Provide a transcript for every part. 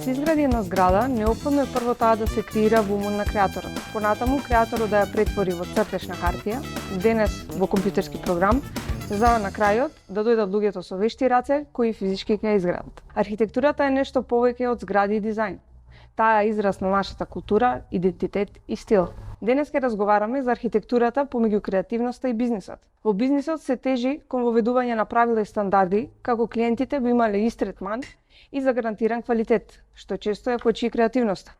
се изгради една зграда, неопходно е прво таа да се креира во умот на креаторот. Понатаму креаторот да ја претвори во цртеж на хартија, денес во компјутерски програм, за на крајот да дојдат луѓето со вешти раце кои физички ќе ја изградат. Архитектурата е нешто повеќе од згради и дизајн. Таа е израз на нашата култура, идентитет и стил. Денес ќе разговараме за архитектурата помеѓу креативноста и бизнисот. Во бизнисот се тежи кон воведување на правила и стандарди, како клиентите би имале ист третман и за гарантиран квалитет, што често ја кочи креативноста.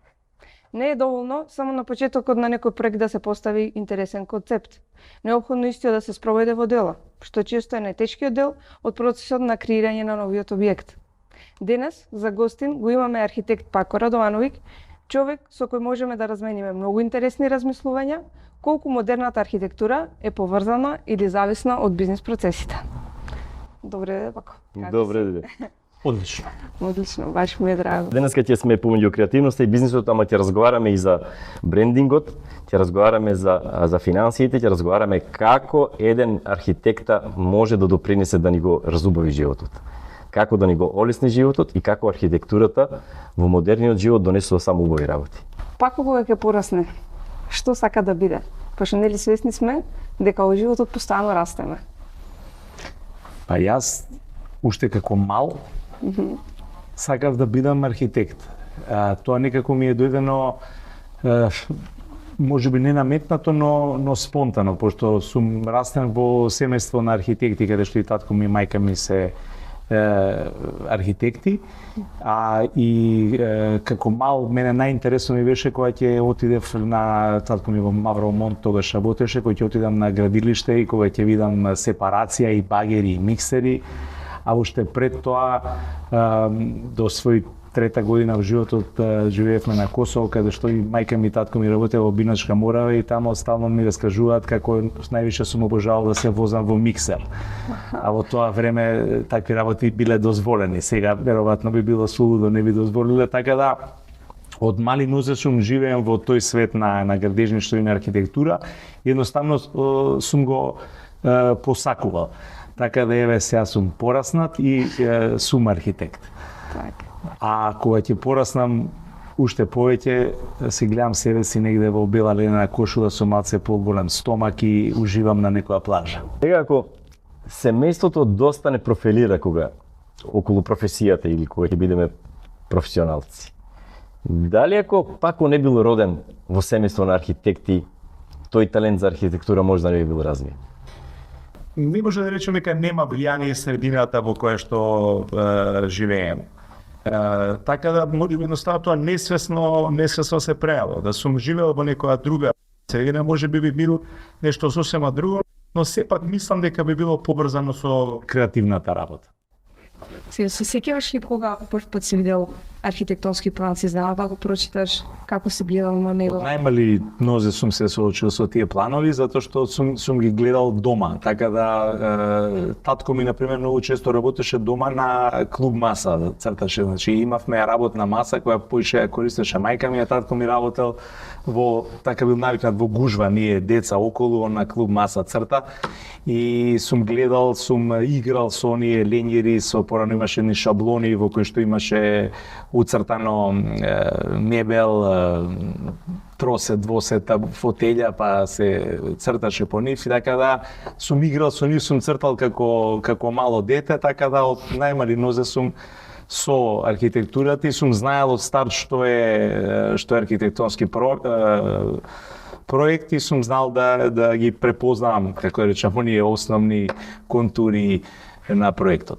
Не е доволно само на почетокот на некој проект да се постави интересен концепт. Неопходно истиот да се спроведе во дело, што често е најтешкиот дел од процесот на креирање на новиот објект. Денес за гостин го имаме архитект Пако Радовановиќ, човек со кој можеме да размениме многу интересни размислувања колку модерната архитектура е поврзана или зависна од бизнис процесите. Добре ден, Пако. Добре ден. Одлично. Одлично, баш ми е драго. Денеска ќе сме помеѓу креативноста и бизнисот, ама ќе разговараме и за брендингот, ќе разговараме за финансиите, ќе разговараме како еден архитекта може да допринесе да ни го разубави животот. Како да ни го олесни животот и како архитектурата во модерниот живот донесува само убави работи. Пако кога ќе порасне, што сака да биде? Пошто нели свесни сме дека во животот постојано растеме. Па јас уште како мал сакав да бидам архитект. Тоа некако ми е дојдено можеби не наметнато, но спонтано, пошто сум растен во семејство на архитекти, каде што и татко ми и мајка ми се архитекти, и како мал мене најинтересно ми беше кога ќе отидев на татко ми во Мавро Монт, тогаш работеше, кога ќе отидам на градилиште и кога ќе видам сепарација и багери и миксери, а уште пред тоа до свој трета година во животот живеевме на Косово, каде што и мајка ми и татко ми работеа во Биначка Морава и таму стално ми раскажуваат како највише сум обожавал да се возам во миксер. А во тоа време такви работи биле дозволени. Сега веројатно би било сулудо не би дозволиле, така да од мали нозе сум живеем во тој свет на градежништво и на архитектура. Едноставно сум го посакувал. Така да еве сега сум пораснат и сум архитект. А кога ќе пораснам уште повеќе, се гледам себе си негде во бела ленена кошула со малце поголем стомак и уживам на некоја плажа. Сега ако семејството доста не профилира кога околу професијата или кога ќе бидеме професионалци, дали ако Пако не бил роден во семејство на архитекти, тој талент за архитектура може да не би бил развиен? Не може да речеме дека нема влијание средината во која што живееме. Така да може едноставно тоа несвесно се прејавило. Да сум живеел во некоја друга средина, може би било нешто сосема друго, но сепак мислам дека би било поврзано со креативната работа. Се сеќаваш ли кога прв пат си видел архитектонски план, си знала да го прочиташ, како си гледал на него? Од најмали нозе сум се соочил со тие планови, затоа што сум ги гледал дома. Така да татко ми например многу често работеше дома на клуб маса, црташе, значи имавме работна маса која поише ја користеше мајка ми, а татко ми работел во, така бил навикнат во гужва, ние деца околу на клуб маса црта, и сум гледал, сум играл со оние ленјери, со порано имаше едни шаблони во кои што имаше уцртано мебел, тросе, двосета, фотелја, па се црташе по нив, и така да сум играл со нив, сум цртал како мало дете, така да од најмали нозе сум со архитектурата и сум знаел од старт што е архитектонски проект и сум знал да ги препознавам, како да речам, оние основни контури на проектот.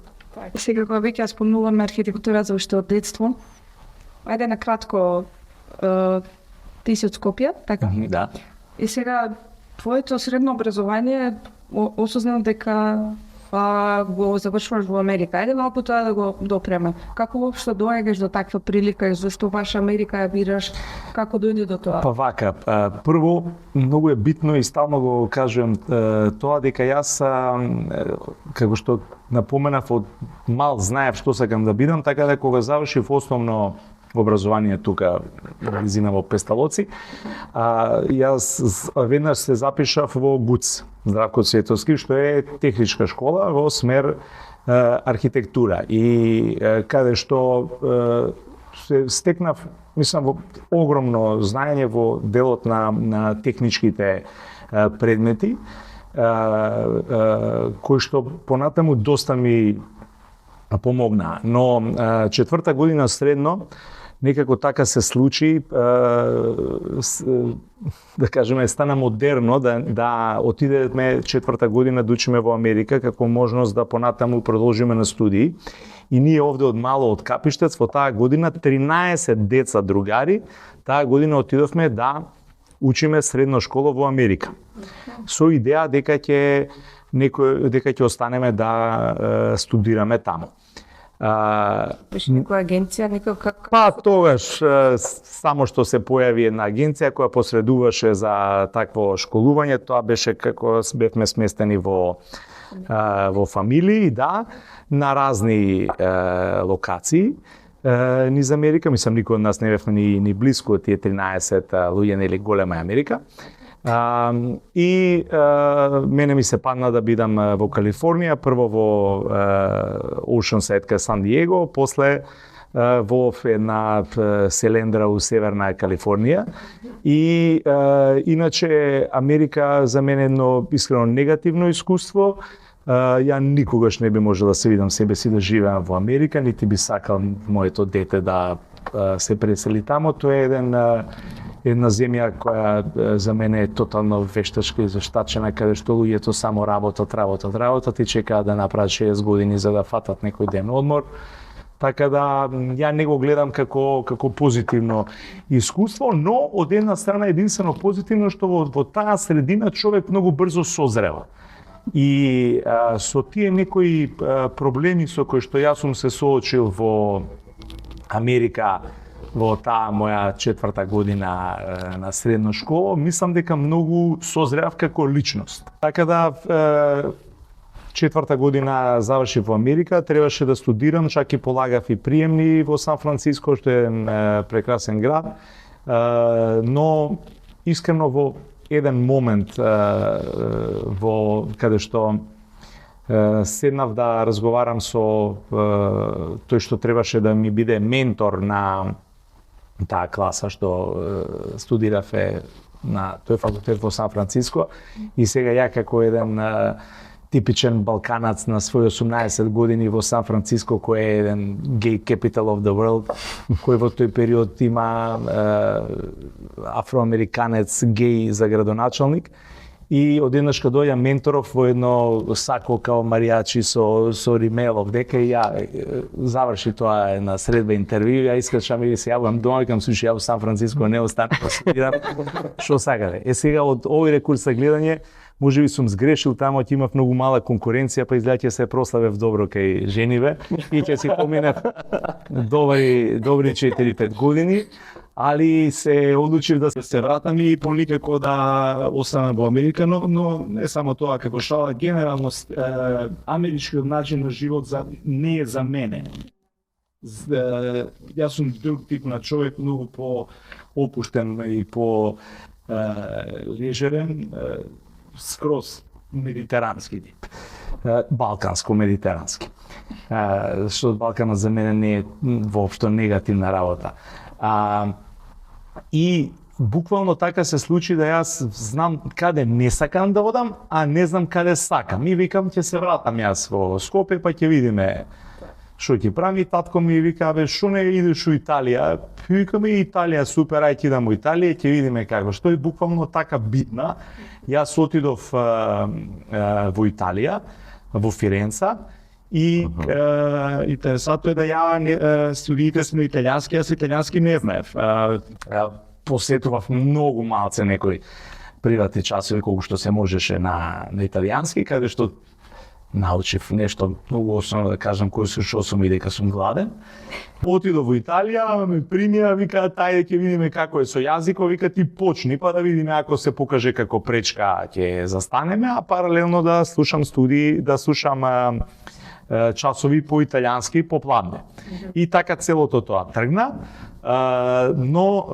Сега кога веќе ја спомнуваме архитектурата уште од детство, ајде на кратко, ти си од Скопје, така? Да. И сега твоето средно образование осознав дека го завршуваш во Америка. Ајде малку тоа да го допреме. Како воопшто доаѓаш до таква прилика и зашто баш Америка ја бираш? Како дојде до тоа? Па вака, прво многу е битно и стално го кажувам тоа дека јас како што напоменав од мал знаев што сакам да бидам, така да кога завршив основно образование тука близина во Песталоци, јас веднаш се запишав во ГУЦ, Здравко Цветовски, што е техничка школа во смер архитектура, и каде што се стекнав, мислам, во огромно знаење во делот на техничките предмети, кои што понатаму доста ми помогна. Но четврта година средно, некако така се случи, да кажеме, стана модерно да отидеме четврта година да учиме во Америка како можност да понатаму продолжиме на студии. И ние овде од мало од Капиштец во таа година 13 деца другари, таа година отидовме да учиме средно школа во Америка. Со идеја дека ќе останеме да студираме таму. Беше некоја агенција, никак... Па тогаш само што се појави една агенција која посредуваше за такво школување, тоа беше како бевме сместени во фамилии, да, на разни локации низ Америка. Мислам, никој од нас не бевме ни близко тие 13 луѓе, нели голема Америка. И мене ми се падна да бидам во Калифорнија, прво во Oceanside кај Сан Диего, после во една селендра у Северна Калифорнија. И иначе Америка за мене едно искрено негативно искуство. Ја никогаш не би можел да се видам себе си да живеам во Америка, нити би сакал моето дете да се пресели тамо. Тоа е една земја која за мене е тотално вештачка и заштачена, каде што луѓето само работат и чекаат да направат 60 години за да фатат некој ден одмор. Така да ја не го гледам како позитивно искуство, но од една страна единствено позитивно што во таа средина човек многу брзо созрева. И со тие некои проблеми со кои што јас сум се соочил во Америка во таа моја четврта година на средна школа, мислам дека многу созрев како личност. Така да четврта година завршив во Америка, требаше да студирам, чак и полагав и приемни во Сан Франциско, што е прекрасен град, но искрено во еден момент каде што седнав да разговарам со тој што требаше да ми биде ментор на таа класа што студираве на тој факултет во Сан Франциско, и сега ја како еден типичен балканац на своји 18 години во Сан Франциско, кој е еден gay capital of the world, кој во тој период има афроамериканец гей за градоначалник. И одеднаш кога доаѓа менторов во едно сако као маријачи со римелов, дека и ја заврши тоа една средба интервју, ја искачам и се јавувам дома, викам слушај, ја во Сан Франциско не останам да студирам, што сакате. Сега од овој рекурс за гледање, можеби сум сгрешил таму, ќе имав многу мала конкуренција, па изгледа ќе се прославев добро кај жениве и ќе си поминев добри 4-5 години. Али се одлучив да се вратам и поникако да останам во Америка, но не само тоа, како шала, генерално америчкиот начин на живот не е за мене. Јас сум друг тип на човек, многу по-опуштен и по-лежерен, скроз медитерански тип. Балканско-медитерански. Што Балканот за мене не е воопшто негативна работа. И буквално така се случи да јас знам каде не сакам да одам, а не знам каде сакам. И викам, ќе се вратам јас во Скопје, па ќе видиме што ќе прави. Татко ми вика, бе, што не идеш у Италија? Викаме, Италија супер, ајде идам у Италија, ќе видиме како. Што е буквално така битна. Јас отидов во Италија, во Фиренца. И интересантно е да ја студиите сме италијански, јас италијански не знаев. Посетував многу малце некои приватни часови колку што се можеше на италијански, каде што научив нешто многу основно, да кажам, кој што сум и дека сум гладен. Отидов во Италија, ме примија, вика, тајде ќе видиме како е со јазикот, вика, ти почни, па да видиме ако се покаже како пречка ќе застанеме, а паралелно да слушам студии, да слушам часови по италијански по пладне. И така целото тоа тргна, но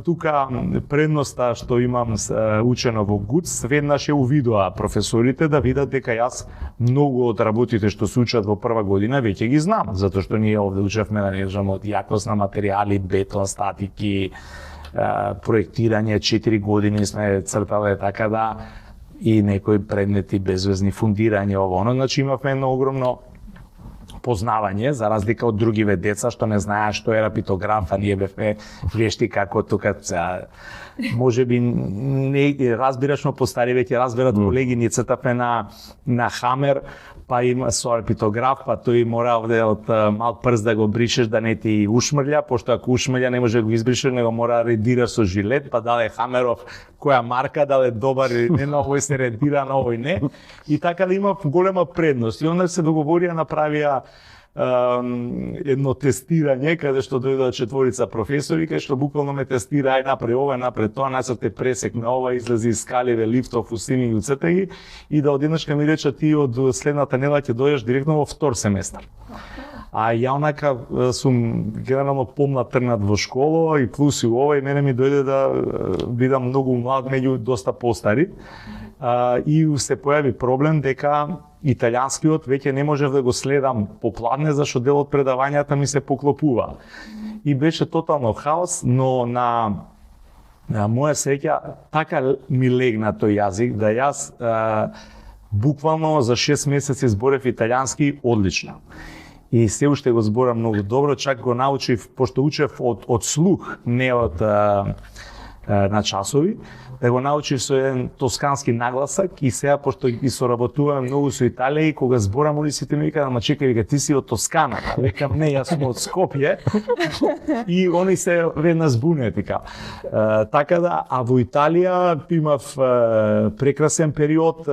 тука предноста што имам учено во ГУЦ, веднаш ја увидоа професорите да видат дека јас многу од работите што се учат во прва година веќе ги знам, затоа што ние овде учевме да нежам од јакост на материјали, бетон, статики, проектирање, 4 години сме цртале, така да и некои предмети безвезни, фундирање, ово, оно, значи имавме едно огромно познавање, за разлика од другиве деца што не знаеа што е рапитограф, а ние бевме вешти како тука, може би не разбираш, но постари веќе разберат колеги, ние цртавме на хамер, па има со рапитограф, па тој мора овде од мал прст да го бришеш да не ти ушмрља, пошто ако ушмрља не може да го избришеш, него мора да редира со жилет, па дали хамеров која марка, дали добар или не, на овој се редира, на овој не. И така да има голема предност. И онда се договорија, направија едно тестирање, каде што дојдоа 4 професори, каде што буквално ме тестира, ај напред ова, напред тоа, нацрте пресек на ова, излези скаливе, лифтов, устини и уцртаги, и да одеднашка ми рече ти од следната недела ќе дојдеш директно во втор семестар. А ја онака сум генерално помлад тргнат во школа и плюс и ова, и мене ми дојде да бидам многу млад меѓу доста постари. И се појави проблем дека италијанскиот веќе не можев да го следам по пладне, зашто дел од предавањата ми се поклопува. И беше тотално хаос, но на моја среќа така ми легна тој јазик да јас буквално за 6 месеци зборев италијански одлично. И се уште го зборам многу добро, чак го научив, пошто учев од слух, не од на часови, да го научив со еден тоскански нагласак, и сега пошто ги соработуваме многу со Италија, и кога зборам, они сите ми викаат: "Ама чекај, вика, ти си од Тоскана." Викам: "Не, јас сум од Скопје." И они се веднаш збунети така. Така да, а во Италија имав прекрасен период,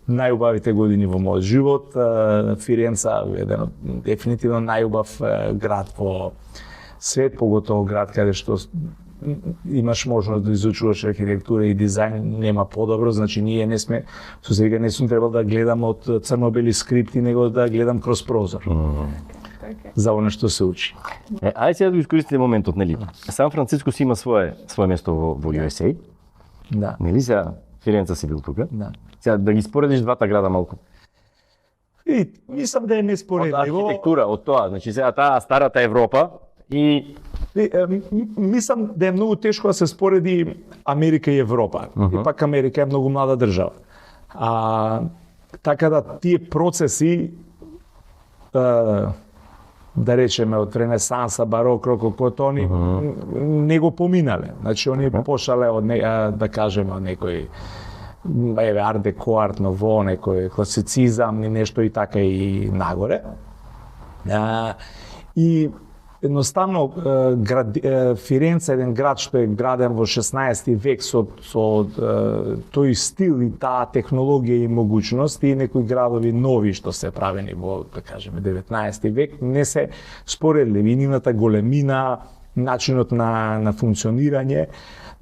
најубавите години во мојот живот. Фиренца еден дефинитивно најубав град во свет, поготово град каде што имаш можност да изучуваш архитектура и дизајн, нема подобро, значи ние не сме, со сега не сум требал да гледам од црно-бели скрипти, него да гледам кроз прозор. За оно што се учи. Ајде сега да го искористите моментот, нели? Сан Франциско си има свое место во USA. Да. Нели сега Фиренца си бил тука? Да. Сега да ги споредиш двата града малку. И мислам да е неспоредливо. Од архитектура, од тоа, значи сега таа старата Европа и мислам да е многу тешко да се спореди Америка и Европа. И пак Америка е многу млада држава. Така да тие процеси, да речеме од Ренесанса, барок, рококо, они не го поминале. Значи они пошале од да кажеме од некој арт деко, арт ново, некој класицизам и нешто и така и нагоре. И едноставно Фиренца е еден град што е граден во 16 век со тој стил и таа технологија и могуćност, и некои градови нови што се правени во, да кажеме, 19 век, не се споредливи, нивната големина, начинот на функционирање,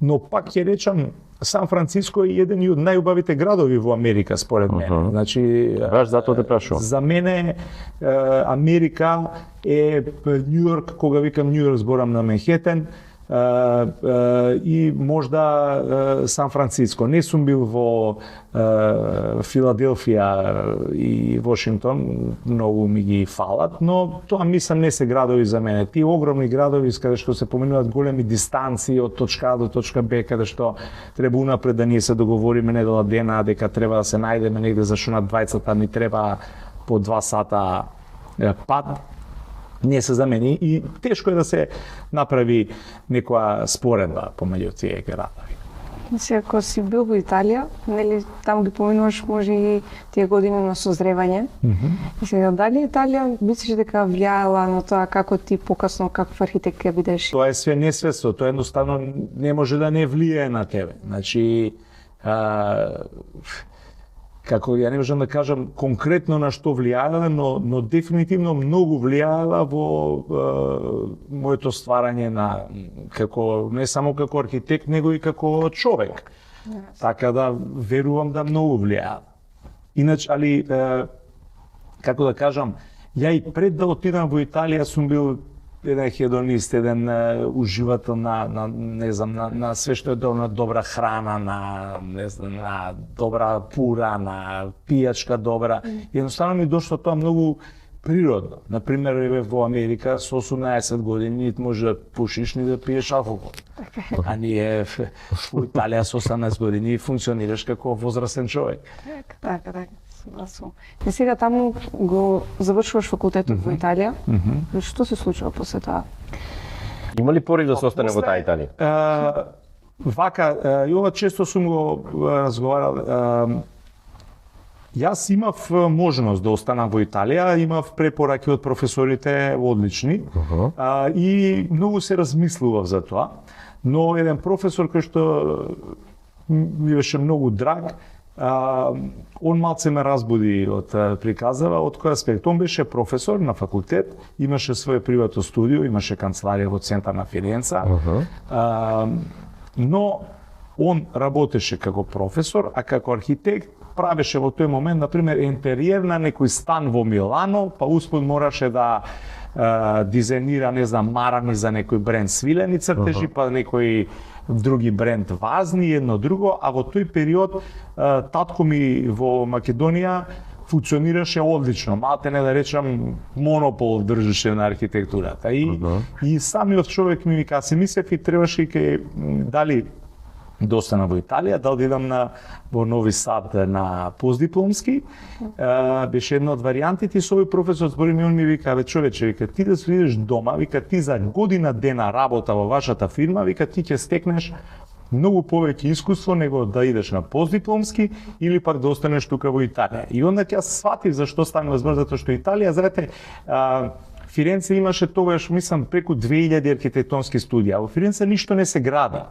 но пак ќе речам, Сан Франциско е еден од најубавите градови во Америка, според мене. Значи, баш затоа те прашувам. За мене Америка е Њујорк, кога викам Њујорк зборам на Манхетен, и можда Сан Франциско. Не сум бил во Филаделфија и Вашингтон, многу ми ги фалат, но тоа мислам не се градови за мене. Тие огромни градови каде што се поминуваат големи дистанции од точка А до точка Б, каде што треба унапред да ние се договориме недела дена дека треба да се најдеме негде, зашто на двајцата ни треба по 2 сата пат. Не се за мене, и тешко е да се направи некоја споредба помеѓу тие градови. Сега, кога си бил во Италија, нели таму ги поминуваш може и тие години на созревање. И сега, дали Италија мислиш дека влијаела на тоа како ти покасно каков архитект ќе бидеш? Тоа е све несвесно, тоа едноставно не може да не влијае на тебе. Значи, како ја не можам да кажам конкретно на што влијаела, но дефинитивно многу влијаела во моето стварање како не само како архитект, него и како човек. Така да верувам да многу влијаела. Иначе, али како да кажам, ја и пред да отидам во Италија сум бил еден хедонист, еден уживател на не знам, на све што е на добра храна, на не знам, на добра пура, на пијачка добра. Едноставно ми дошло тоа многу природно. Например, во Америка со 18 години нит може да пушиш ни да пиеш алкохол. А ние во Италија со 18 години функционираш како возрастен човек. Така. Согласувам. И сега таму го завршуваш факултетот во Италија. Што се случува после тоа? Има ли порив да се остане во таа Италија? Вака, и ова често сум го разговарал. Јас имав можност да останам во Италија, имав препораки од професорите одлични и многу се размислував за тоа. Но еден професор кој што ми беше многу драг, он малце ме разбуди од приказава, од кој аспект. Он беше професор на факултет, имаше своје приватно студио, имаше канцеларија во центар на Фиренца, но он работеше како професор, а како архитект правеше во тој момент, например, интериер на некој стан во Милано, па успоредно мораше да дизајнира, не знам, марами за некој бренд свилени цртежи, па некој други бренд вазни, едно друго, а во тој период татко ми во Македонија функционираше одлично, малте не да речам монопол држеше на архитектурата. И самиот човек ми вика, се мислев и требаше ке дали да останам во Италија, да одидам во Нови Сад на постдипломски. Беше една од варијантите и со овој професор збори ми, он ми вика, човече, вика, ти да се идеш дома, вика, ти за година дена работа во вашата фирма, вика, ти ќе стекнеш многу повеќе искуство него да идеш на постдипломски или пак да останеш тука во Италија. И onda ќе сватив зашто станува збор, затоа што Италија, знаете, Фиренце имаше тогаш, мислам, преку 2000 архитектонски студија. Во Фиренце ништо не се гради.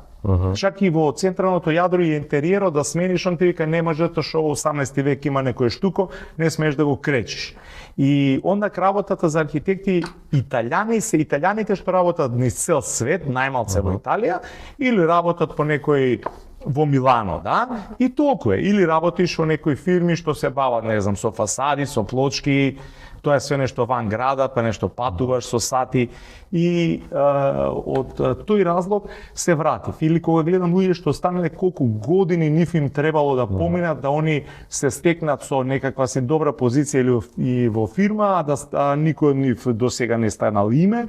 Чак и во централното јадро и интериерот да смениш, он ти вика не може, тоа што во 18 век има некое штуко, не смееш да го кречиш. И онда работата за архитекти италјаните што работат низ цел свет, најмалце во Италија, или работат по некој во Милано, да? И толку е. Или работиш во некои фирми што се бават, не знам, со фасади, со плочки, тоа е све нешто ван града, па нешто патуваш со сати и од тој разлог се вратив. Или кога гледам луѓе што останале колку години нив им требало да поминат, да они се стекнат со некаква си добра позиција или во фирма, а никој од нив досега не станал име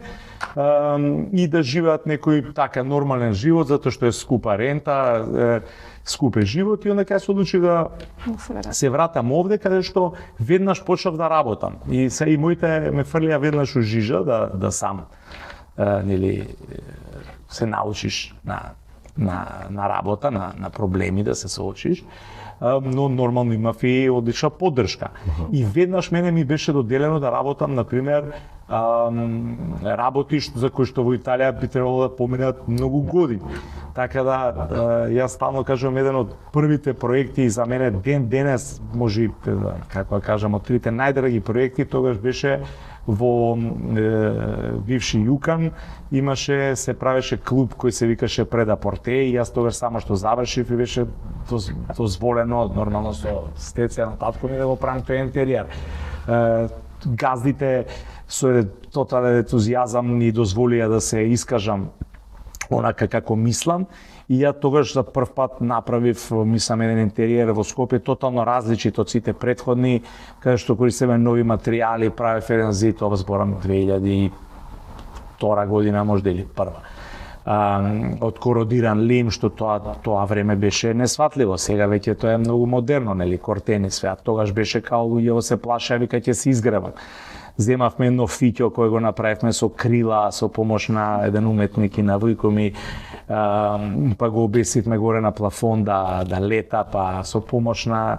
и да живеат некој така нормален живот, затоа што е скупа рента, скупе живот и онда кај се одлучи да се вратам овде каде што веднаш почнав да работам. И се и моите ме фрлија веднаш у жижа да сам нели се научиш на работа, на проблеми да се соочиш. Но нормално имав и одлична поддршка. И веднаш мене ми беше доделено да работам, например, работи за кои што во Италија би требало да поминат многу години. Така да, јас стално кажувам, еден од првите проекти за мене ден денес, може, како да кажам, од трите најдраги проекти, тогаш беше во бивши Јукан, се правеше клуб кој се викаше Преда Порте и јас тогаш само што завршив и беше дозволено, нормално со стеција на татко ми да го правам тој интериер. Газдите со тотален ентузијазам ни дозволија да се искажам онака како мислам и ја тогаш за прв пат направив, мислам, еден интериер во Скопје тотално различит од сите претходни, каде што користиме нови материјали, правев еден зид, ова зборам 2002 година, можда или прва. Од кородиран лим, што тоа време беше несватливо, сега веќе тоа е многу модерно, нели, кортени све, тогаш беше као луѓе се плашеа, вика ќе се изгреват. Земавме едно фиќо кој го направивме со крила, со помош на еден уметник и на вујко ми, па го обесивме горе на плафон да лета, па со помош на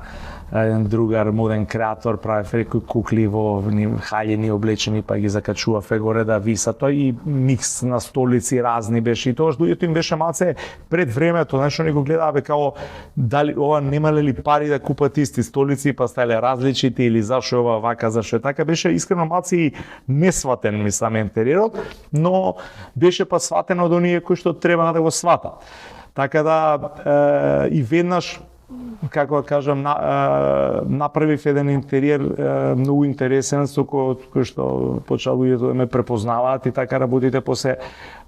еден другар, моден креатор, правев некои кукли во хаљени облечени, па ги закачуваве горе да висат. Тој и микс на столици разни беше и тоа луѓето им беше малце пред времето, знаеш, они го гледаа као дали ова немале ли пари да купат исти столици, па стале различити или зашо ова вака, зашо така, беше искрено малце и несватен мислам интериерот, но беше па сватен од оние кои што треба да го сватат. Така да и веднаш како да кажам, направив еден интериер многу интересен, со кој што почна луѓето да ме препознаваат и така работите после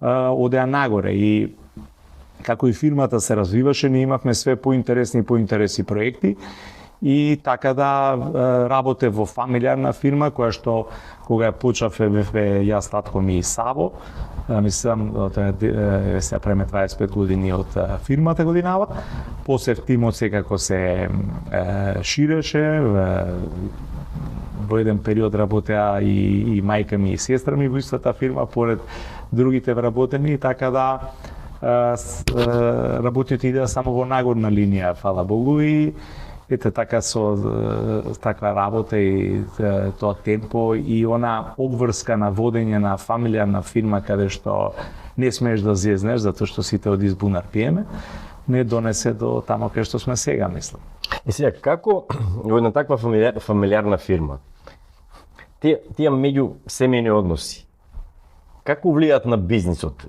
одеа нагоре. И како и фирмата се развиваше, ние имавме све поинтересни проекти и така да работев во фамилиарна фирма која што кога ја почнав бевме јас, татко ми и Саво, мислам се преме 25 години од фирмата годинава. После тимот секако се ширеше, во еден период работеа и мајка ми и сестра ми во истата фирма поред другите вработени, така да работите идеа само во нагорна линија, фала Богу, и ете така со таква работа и тоа темпо и она обврска на водење на фамилиарна фирма каде што не смееш да зезнеш затоа што сите од избунар пиеме, не донесе до тамо кај што сме сега, мислам. И сега, како во една таква фамилиарна фирма, тие меѓу семејни односи, како влијаат на бизнисот?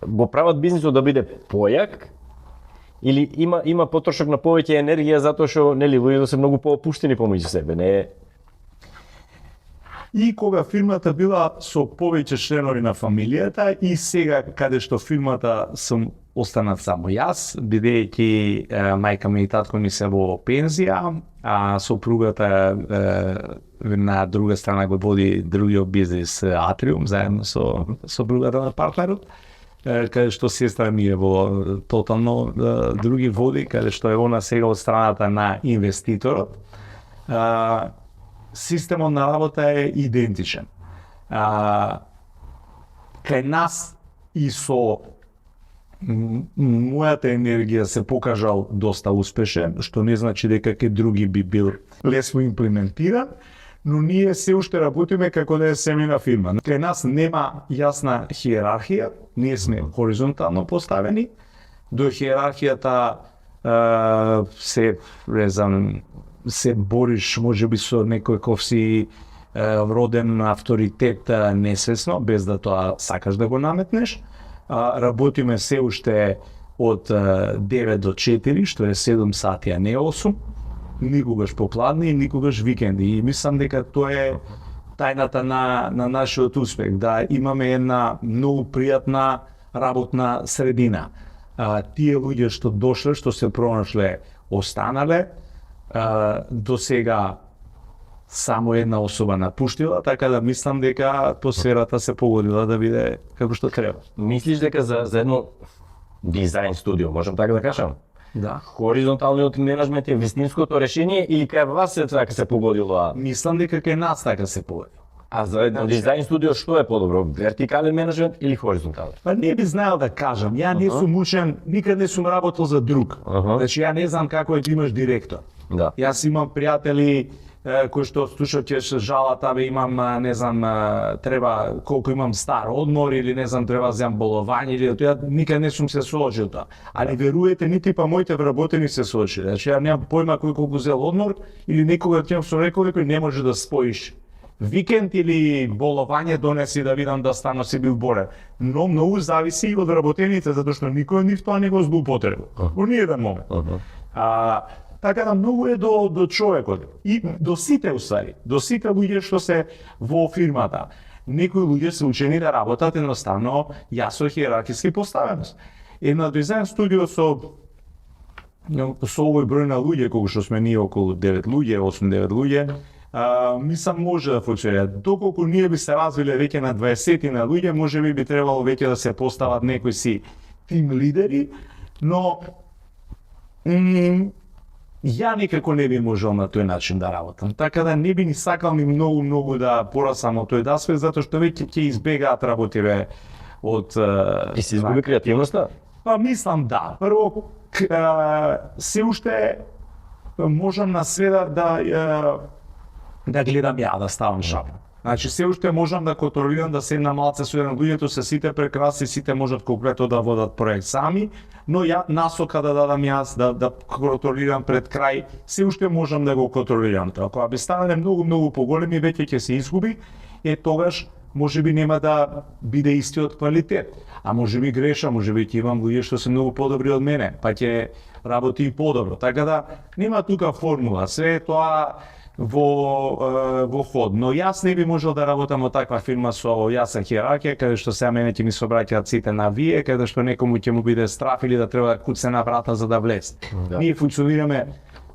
Го прават бизнисот да биде појак, или има потрошок на повеќе енергија затоа што нели луѓето се многу поопуштени помеѓу себе, не е? И кога фирмата била со повеќе членови на фамилијата и сега каде што фирмата сум останат само јас, бидејќи мајка ми и татко ми се во пензија, а сопругата на друга страна го води другиот бизнис Атриум заедно со сопругата на партнерот, каде што сестра ми е во тотално други води, каде што е она сега од страната на инвеститорот. Системот на работа е идентичен. Кај нас и со мојата енергија се покажал доста успешен, што не значи дека кај други би бил лесно имплементиран, но ние се уште работиме како да е семејна фирма. Кај нас нема јасна хиерархија, ние сме хоризонтално поставени, до хиерархијата се бориш можеби со некој кој си роден авторитет несвесно, без да тоа сакаш да го наметнеш. Работиме се уште од 9 до 4, што е 7 сати, а не 8. Никогаш попладни и никогаш викенди. И мислам дека тоа е тајната на нашиот успех, да имаме една многу пријатна работна средина. Тие луѓе што дошле, што се пронашле, останале. До сега само една особа напуштила, така да мислам дека атмосферата се погодила да биде како што треба. Мислиш дека за едно дизајн студио, можам така да кажам? Да. Хоризонталниот менеджмент е вистинското решение или кај вас така се погодило? Мислам дека кај нас така се погодило. А за едно дизајн студио што е подобро? Вертикален менеджмент или хоризонтален? Па не би знаел да кажам. Ја не сум учен, никад не сум работел за друг. Значи ја не знам како е да имаш директор. Да. Јас имам пријатели кои што слушаат ќе се жалат, абе имам не знам треба колку имам стар одмор или не знам треба земам боловање или тоа никад не сум се соочил тоа. Али веруете нити па моите вработени се соочиле. Значи ја немам појма кој колку зел одмор или некога ќе сум рекол дека не може да споиш викенд или боловање донеси да видам да стану си бил болен. Но многу зависи и од вработените затоа што никој нив тоа не го злоупотреби. Во ниеден момент. Така да многу е до човекот и до сите уствари, до сите луѓе што се во фирмата. Некои луѓе се учени да работат едноставно јасно хиерархиски поставеност. Една дизајн студио со овој број на луѓе, колку што сме ние околу 9 луѓе, 8-9 луѓе, мислам може да функционира. Доколку ние би се развиле веќе на 20 на луѓе, можеби би требало веќе да се постават некои си тим лидери, но ја никако не би можел на тој начин да работам. Така да не би ни сакал ни многу да порасам од тој аспект, затоа што веќе ќе избегаат работиве од... И се изгуби креативноста? Па мислам да. Прво, се уште можам на све да гледам ја, да ставам шапа. Значи се уште можам да контролирам, да седнам малце со еден луѓето, се сите прекрасни, сите можат конкретно да водат проект сами, но ја насока да дадам јас, да контролирам пред крај, се уште можам да го контролирам тоа. Кога би станале многу поголеми, веќе ќе се изгуби, тогаш можеби нема да биде истиот квалитет. А можеби греша, можеби ќе имам луѓе што се многу подобри од мене, па ќе работи и подобро. Така да нема тука формула, све е тоа во ход. Но јас не би можел да работам во таква фирма со јасна хиерархија, каде што сега мене ќе ми се обраќаат сите на вие, каде што некому ќе му биде страф или да треба да куцне на врата за да влезе. Да. Ние функционираме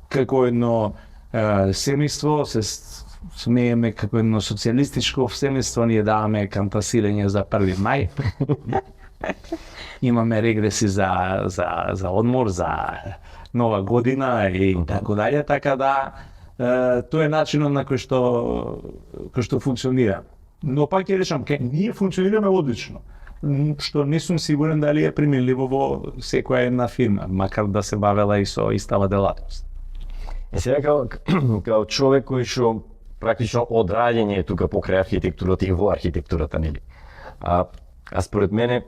како едно семејство, се смееме како едно социјалистичко семејство, ние даваме кантасирање за 1 мај. Имаме регреси за одмор, за нова година и така дале, така да тоа е начинот на кој што функционира. Но пак ќе речам, ние функционираме одлично, што не сум сигурен дали е применливо во секоја една фирма, макар да се бавела и со истава делатност. Сега као човек кој што практично одраѓен е тука покрај архитектурата и во архитектурата, нели? А според мене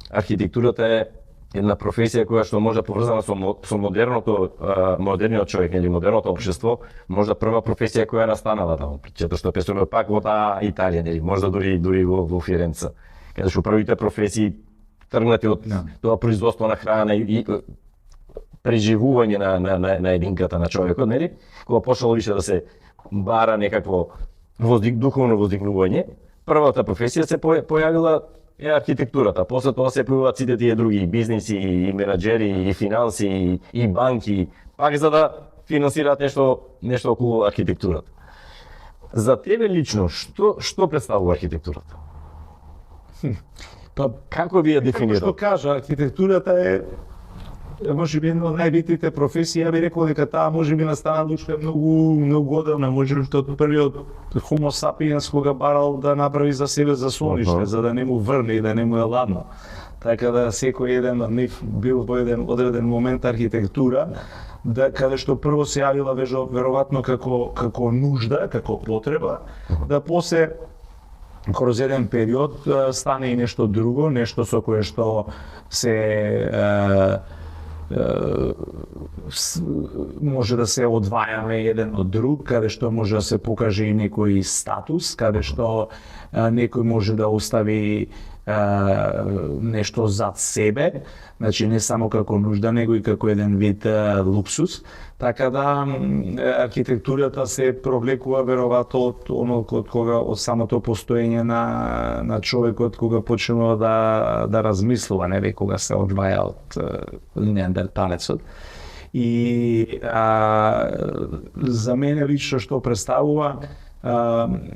архитектурата е една професија која што може да поврзана со модерниот човек или модерното општество, можда прва професија која настанала таму. Чето што песуваме пак во таа Италија, нели, можда дури во Фиренца. Каде што првите професии тргнати од тоа производство на храна и преживување на единката на човекот, нели? Кога почнало више да се бара некакво духовно воздигнување, првата професија се појавила е архитектурата. После тоа се појавуваат сите тие други бизниси, и менаџери, и финанси, и банки, пак за да финансираат нешто околу архитектурата. За тебе лично, што представува архитектурата? Па Како ви ја како дефинирате? што кажа, архитектурата е можеби една од најбитните професии. Ја би рекол дека таа можеби настана уште многу одавна, можеби од првиот Homo sapiens кога барал да направи за себе заслониште, за да не му врне и да не му е ладно. Така да секој еден од нив бил во еден одреден момент архитектура, каде што прво се јавила веројатно како нужда, како потреба, да после кроз еден период стане и нешто друго, нешто со кое што се може да се одвајаме еден од друг, каде што може да се покаже и некој статус, каде што некој може да остави нешто зад себе, значи не само како нужда, него и како еден вид луксус. Така да архитектурата се провлекува веројатно од самото постоење на човекот, кога почнува да размислува, нели, кога се одваја од неандерталецот. И за мене лично што представува,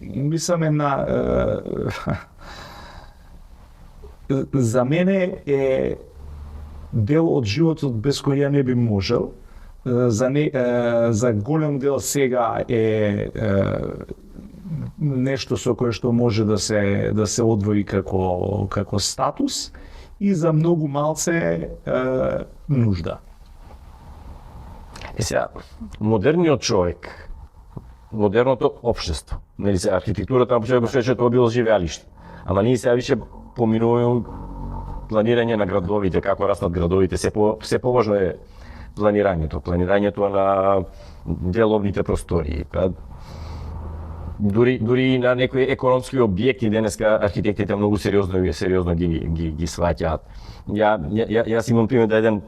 мислам за мене е дел од животот без кој ја не би можел. За голем дел сега е нешто со кое што може да се одвои како статус, и за многу малце нужда. Сега, модерниот човек, модерното општество, нели се архитектурата на почетокот што тоа било живеалиште. Ама ние сега више поминуваме планирање на градовите, како растат градовите, се поважно е планирањето на деловните простори. Дури на некои економски објекти денеска архитектите многу сериозно ги сваќаат. Јас имам пример да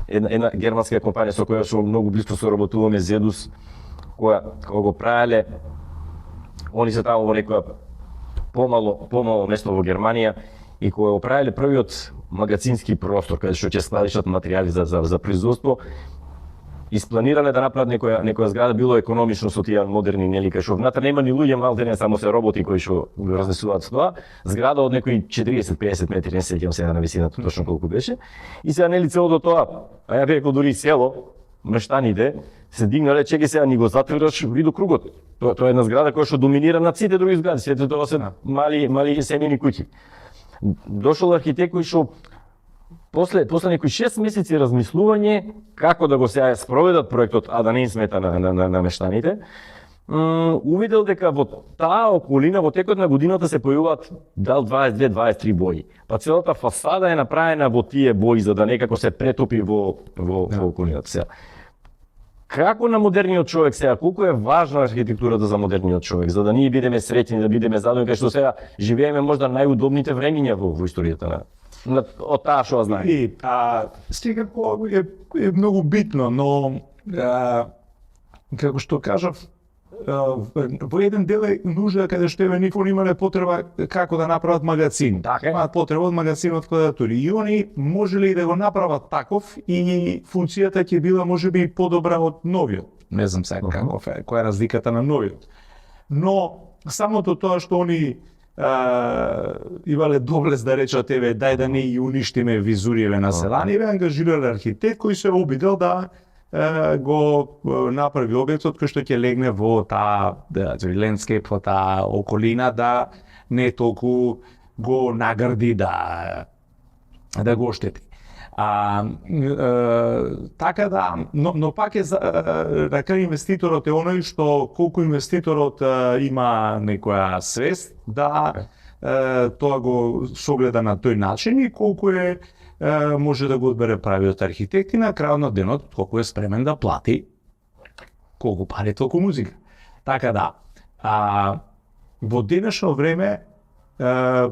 една германска компанија со која што многу близко соработуваме, Zedus, кога го правеле, они се таму во некоја помало место во Германија, и кога го правеле првиот магазински простор каде што ќе складишат материјали за производство, испланирале да направат некоја зграда, било економично со тие модерни, нели, кај што внатре нема ни луѓе, малте само се роботи кои што го разнесуваат тоа. Зграда од некои 40-50 метри, не се сеќавам сега на висината точно колку беше. И сега нели целото тоа, а ја би рекол дури село, мештаните се дигнале, чеки сега ни го затвораш виду кругот. Тоа е една зграда која што доминира над сите други згради, сите тоа се мали семени куќи. Дошол архитект кој што после некои 6 месеци размислување како да го сега спроведат проектот, а да не им смета на мештаните, увидел дека во таа околина во текот на годината се појавуваат дал 22-23 бои. Па целата фасада е направена во тие бои за да некако се претопи во околината. Сега, Како на модерниот човек сега, колку е важна архитектурата за модерниот човек, за да ние бидеме среќни, да бидеме задоволни, кај што сега живееме можда најудобните времиња во историјата од таа што знае. И секако е многу битно, но како што кажав, во еден дел е нужда каде што нивно имале потреба како да направат магазин. Имаат потреба од магазин од квадратури. И они можеле и да го направат таков и функцијата ќе била можеби подобра од новиот. Не знам сега каков е, која е разликата на новиот. Но самото тоа што они имале доблест да речат дај да не и уништиме Везуриеве населание, ангажирале архитект кој се обидел да го направи објектот кој што ќе легне во таа лендскейп, во таа околина, да не толку го награди да го оштети. Така да, но пак е така инвеститорот е оној што колку инвеститорот има некоја свест да тоа го согледа на тој начин и колку може да го одбере правиот архитект и на крајот на денот колку е спремен да плати колку пари толку музика. Така да, во денешно време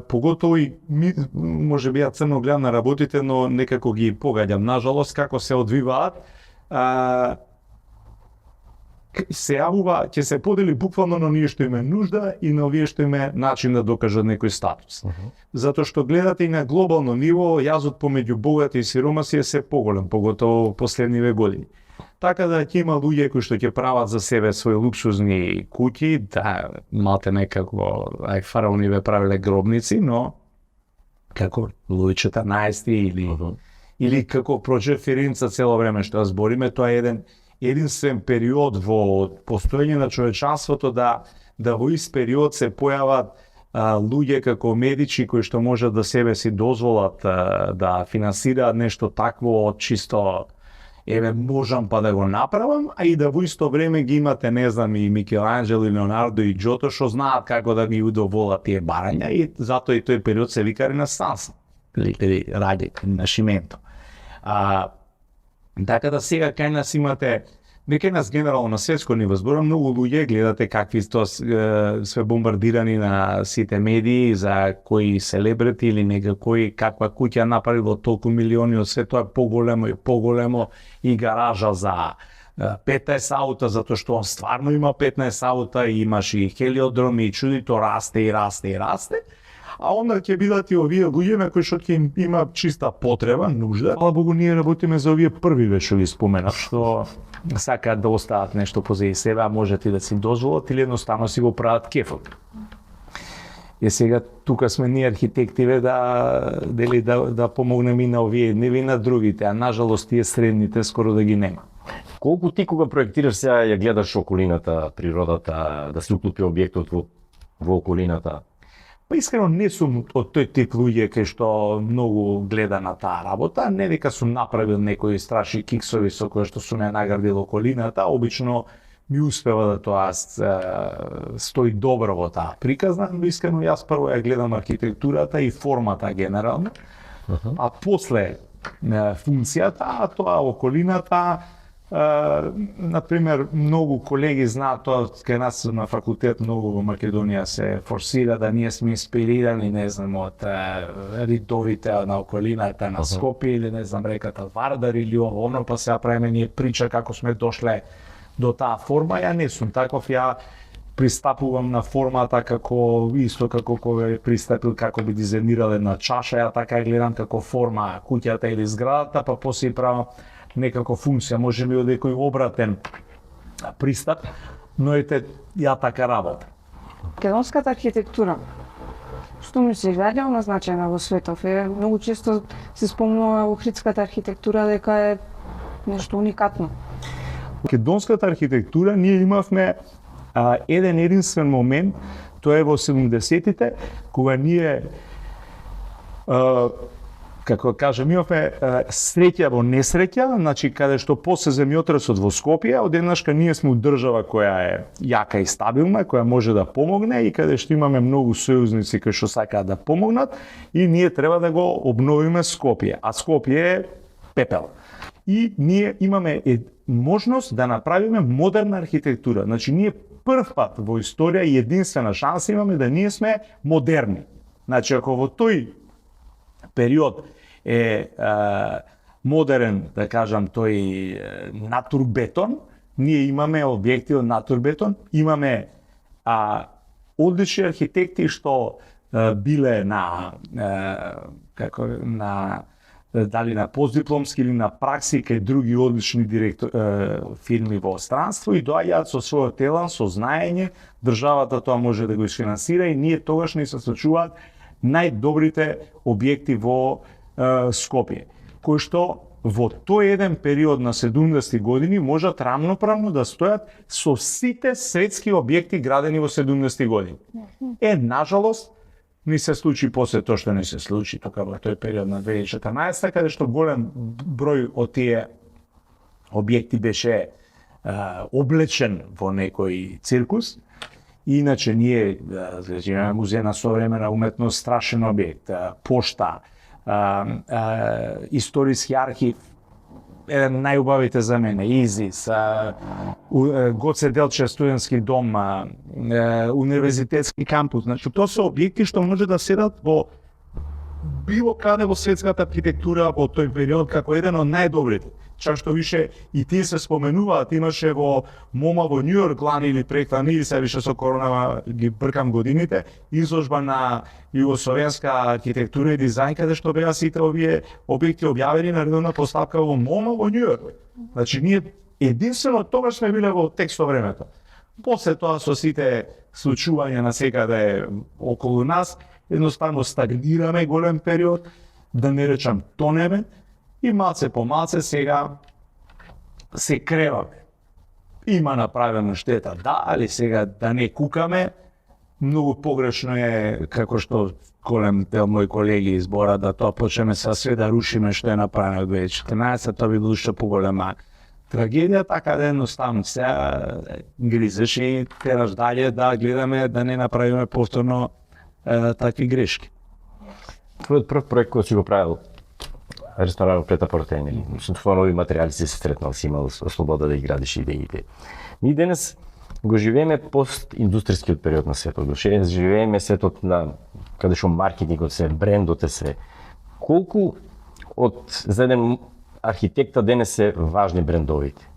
поготово и може би ја црно гледам на работите, но некако ги погаѓам нажалост како се одвиваат. Се јавува, ќе се подели буквално на оние што име нужда и на овие што име начин да докажат некој статус. Затоа што гледате и на глобално ниво, јазот помеѓу богати и сиромаси е се поголем, поготово последниве години. Така да ќе има луѓе кои што ќе прават за себе своји луксузни куќи, да малте некако фараониве правеле гробници, но како Луи 14 или како проче Ференца цело време што збориме, тоа е единствен период во постоење на човечанството да во ист период се појават луѓе како Медичи кои што можат да себе си дозволат да финансираат нешто такво од чисто можам па да го направам, а и да во исто време ги имате, не знам, и Микеланджело, и Леонардо, и Џото, што знаат како да ги удоволат тие барања и затоа и тој период се вика Ренесанс, или ради, Нашименто. Така да сега кај нас имате, не кај нас генерално на светско ниво, зборам, многу луѓе гледате какви све бомбардирани на сите медии за кои селебрити или некој каква куќа направило толку милиони од све тоа поголемо и гаража за 15 аута, затоа што он стварно има 15 аута и имаш и хелиодром и чудито расте и расте и расте. А онда ќе бидат и овие луѓе на кои што ќе има чиста потреба, нужда. Хвала Богу, ние работиме за овие први што ви споменав, што сакаат да остават нешто позади себе, а можете и да си дозволат или едноставно си го прават кефот. И сега тука сме ние архитективе да помогнеме и на овие едниви и на другите, а нажалост тие средните скоро да ги нема. Колку ти кога проектираш сега ја гледаш околината, природата, да се уклопи објектот во околината? Па искрено не сум од тој тип луѓе кај што многу гледа на таа работа, не дека сум направил некои страшни киксови со кои што сум ја наградил околината, обично ми успева да тоа стои добро во таа приказна, но искрено јас прво ја гледам архитектурата и формата генерално, а после функцијата, а тоа околината. Например, многу колеги знаат тоа, кај нас на факултет многу во Македонија се форсира да ние сме инспирирани, не знам, од ридовите на околината на Скопје или не знам реката Вардар или оно, па сега правиме ние прича како сме дошле до таа форма. Ја не сум таков, ја пристапувам на формата како исто како кога пристапил како би дизајнирал една чаша, ја така гледам како форма куќата или зградата, па после правам некако функција, може би од некој обратен пристап, но ја така работа. Македонската архитектура, што ми се идеално значајна во светов, многу често се спомнува охридската архитектура дека е нешто уникатно. Македонската архитектура ние имавме еден единствен момент, тоа е во 70-тите, кога ние како кажем, имавме среќа во несреќа, значи каде што после земјотресот во Скопје, одеднашка ние сме држава која е јака и стабилна, која може да помогне и каде што имаме многу сојузници кои што сакаат да помогнат и ние треба да го обновиме Скопје, а Скопје е пепел. И ние имаме можност да направиме модерна архитектура. Значи ние прв пат во историја и единствена шанса имаме да ние сме модерни. Значи ако во тој период е модерен, да кажам, тој натурбетон, ние имаме објекти од натурбетон, имаме одлични архитекти што биле на дали на постдипломски или на пракси кај други одлични фирми во странство и доаѓаат со својот телан, со знаење, државата тоа може да го isfinansira и ние тогаш ни се случуваат најдобрите објекти во Скопје, кои што во тој еден период на 70-ти години можат рамноправно да стојат со сите светски објекти градени во 70-ти години. Нажалост, ни се случи после тоа што не се случи тука во тој период на 2014, каде што голем број од тие објекти беше облечен во некој циркус. Иначе ние имаме музеј на современа уметност, страшен објект, пошта, историски архив, еден најубавите за мене, ИЗИС, Гоце Делчев студентски дом, универзитетски кампус. Значи, тоа се објекти што може да седат во било каде во светската архитектура во тој период како еден од најдобрите. Чак што више и тие се споменуваат, имаше во МоМА во Њујорк лани или преклани, или се више со корона ги бркам годините, изложба на југословенска архитектура и дизајн, каде што беа сите овие објекти објавени на редовна поставка во МоМА во Њујорк. Значи ние единствено тогаш сме биле во текст со времето. После тоа со сите случувања на секаде околу нас, едноставно стагнираме голем период, да не речам тонеме, и малце по малце сега се креваме. Има направена штета, да, али сега да не кукаме, многу погрешно е, како што голем дел мои колеги избора, да тоа почнеме са све да рушиме што е направено од 2014, тоа би било уште поголема трагедија, така да едноставно сега гризеш и тераш дале да гледаме да не направиме повторно такви грешки. Твојот прв проект кој си го правил, ресторан пред апортен, со твои нови материјали си се сретнал, си имал слобода да ги градиш идеите. Ние денес го живееме постиндустрискиот период на светот, го живееме светот на каде што маркетингот се, брендот е се. Колку за еден архитекта денес се важни брендовите?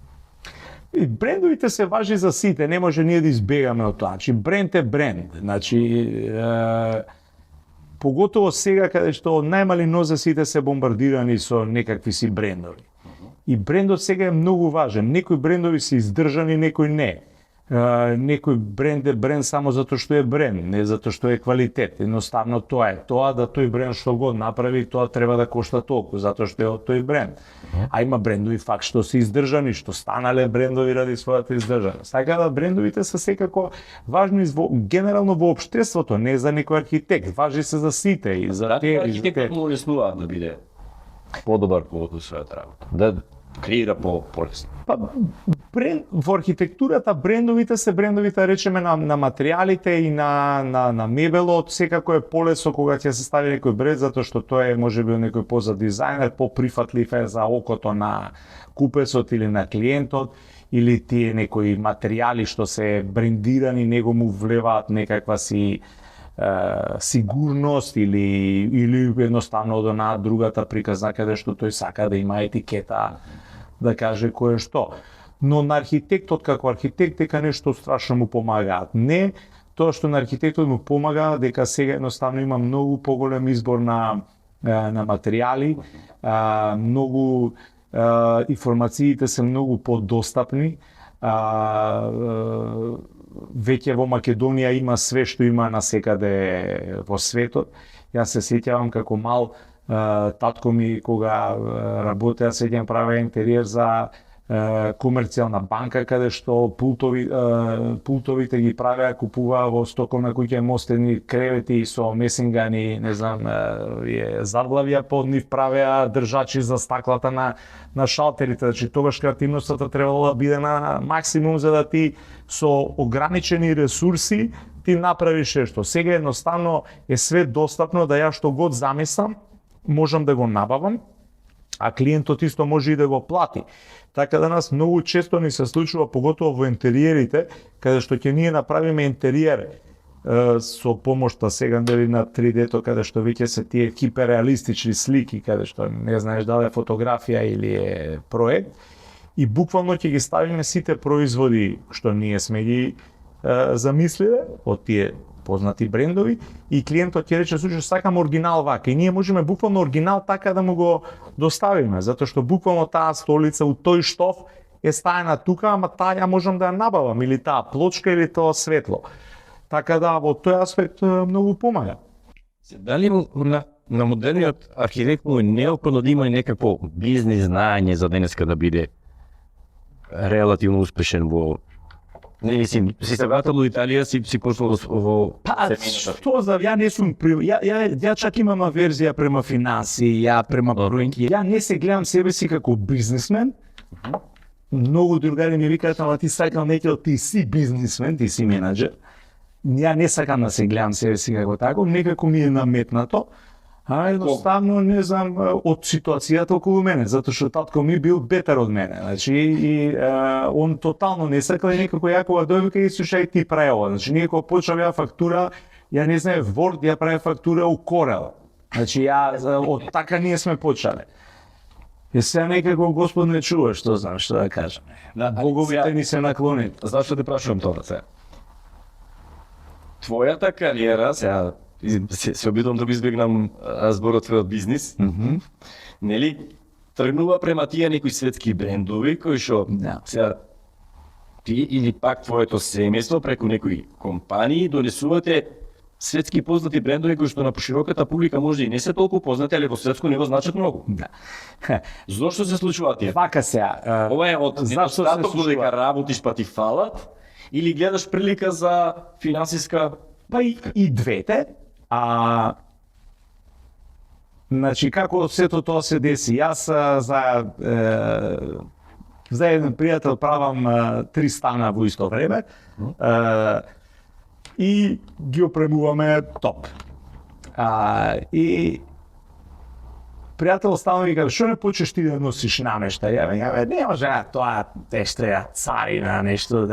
И брендовите се важни за сите, не може ние да избегаме од тоа. Значи бренд е бренд. Значи поготово сега каде што најмали нозе сите се бомбардирани со некакви си брендови. И брендот сега е многу важен. Некои брендови се издржани, некои не. Некој бренд е бренд само затоа што е бренд, не затоа што е квалитет. Едноставно тоа е. Тоа да тој бренд што го направи, тоа треба да кошта толку, затоа што е од тој бренд. А има брендови факт што се издржани, што станале брендови ради својата издржаност. Така да брендовите се секако важни генерално во општеството, не за некој архитект, важни се за сите и за те. Архитектот му улеснува да биде подобар во својата работа, да креира полесно. Па бренд во архитектурата брендовите се брендовите речеме на материјалите и на мебелот, секако е полесно кога ќе се стави некој бренд затоа што тоа е можеби некој поза дизајнер, поприфатлив е за окото на купецот или на клиентот, или тие некои материјали што се брендирани, него му влеваат некаква си сигурност или едноставно од она другата приказна каде што тој сака да има етикета да каже кој е што. Но на архитектот како архитект дека нешто страшно му помагаат. Не, тоа што на архитектот му помага дека сега едноставно има многу поголем избор на материјали, многу информациите се многу подостапни. Веќе во Македонија има све што има насекаде во светот. Јас се сеќавам како мал татко ми кога работеа, сеќавам правеа интериер за комерцијална банка каде што пултовите ги правеа, купуваа во Стоколм на куќа мостени кревети со месингани, не знам, заглавија под нив, правеа држачи за стаклата на шалтерите. Значи тогаш креативноста требало да биде на максимум за да ти со ограничени ресурси ти направиш нешто. Сега едноставно е све достапно да ја што год замислам можам да го набавам а клиентот исто може и да го плати. Така да нас многу често ни се случува, поготово во интериерите, каде што ќе ние направиме интериер со помошта сега нели на 3D-то, каде што веќе се тие хиперреалистични слики, каде што не знаеш дали е фотографија или е проект, и буквално ќе ги ставиме сите производи што ние сме ги замислиле од тие познати брендови, и клиентот ќе рече слушај, сакам оригинал вака, и ние можеме буквално оригинал така да му го доставиме, затоа што буквално таа столица у тој штоф е стаена тука, ама таа ја можам да ја набавам, или таа плочка или тоа светло. Така да во тој аспект многу помага. Дали на модерниот архитект му е неопходно да има и некакво бизнис знаење за денеска да биде релативно успешен во не си се вратил до Италија, си почнал во Што за ја не сум ја чак имам аверзија према финанси, ја према бројки. Ја не се гледам себе си како бизнисмен. Многу другари ми викаат, ама ти сакам некој, ти си бизнисмен, ти си менаџер. Ја не сакам да се гледам себе си како тако, некако ми е наметнато. А едноставно не знам од ситуацијата околу мене, затоа што татко ми бил бетер од мене. Значи и он тотално не сакал, и некако ја кога дојде и слушај ти прави ова. Значи ние кога почнав ја фактура, ја не знае Word, ја прави фактура у Corel. Значи ја од така ние сме почнале. И сега некако Господ не чува, што знам што да кажам. Боговите ни се наклонени. Зашто те прашувам тоа сега? Твојата кариера, сега се обидувам да го избегнам зборот твојот бизнис, нели, тргнува према тие некои светски брендови кои што сега ти или пак твоето семејство преку некои компании донесувате светски познати брендови кои што на пошироката публика може и не се толку познати, али во светско ниво значат многу. Зошто се случува тие? Вака сега. Ова е од недостаток додека работиш па ти фалат, или гледаш прилика за финансиска? Па и двете. Значи, како сето тоа се деси? Јас за еден пријател правам 3 стана во исто време и ги опремуваме топ. И пријател стално ми каже, што не почнеш ти да носиш намешта? Ја не може тоа нешто царина, нешто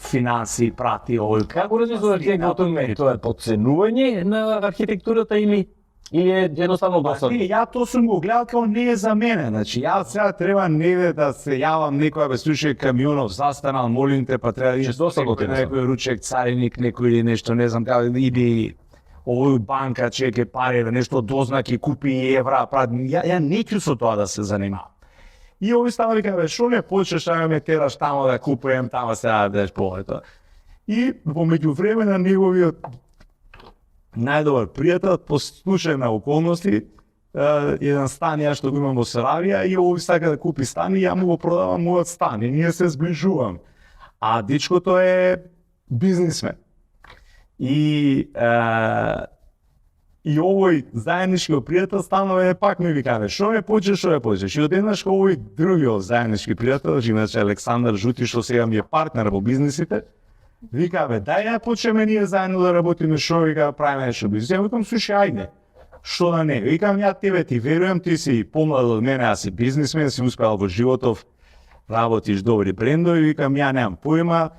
финанси прати овој. Како размислуваш ти готов мери? Тоа е подценување на архитектурата или е едноставно досадно? Ја тоа сум го гледал како не е за мене. Значи јас сега треба негде да се јавам некоја бе слушај камионов застанал, молим те, па треба да идеш некој ручек цариник, некој или нешто, не знам како, иди овој банка чеке пари, нешто дознаки, купи евра, ја не ќе со тоа да се занимавам. И овој стана вика, бе, шо не почнеш да ме тераш тамо да купувам, тамо сега да повето. И во меѓувреме на неговиот најдобар пријател, по случајна околности, еден стан ја што го имам во Саравија, и овој сака да купи стан и ја му го продавам мојот стан и ние се зближувам. А дечкото е бизнисмен. И овој заеднички пријател станува пак ми викаме, што ме почнеш. И одеднаш овој другиот заеднички пријател, иначе Александар Жути, што сега ми е партнер во бизнисите, вика, бе, дај ја почнеме ние заедно да работиме, што вика, правиме нешто бизнис. Ја викам, слушај, ајде, што да не. Викам, ја тебе ти верувам, ти си помлад од мене, аз си бизнисмен, си успеал во животов, работиш добри брендови, викам, ја немам појма,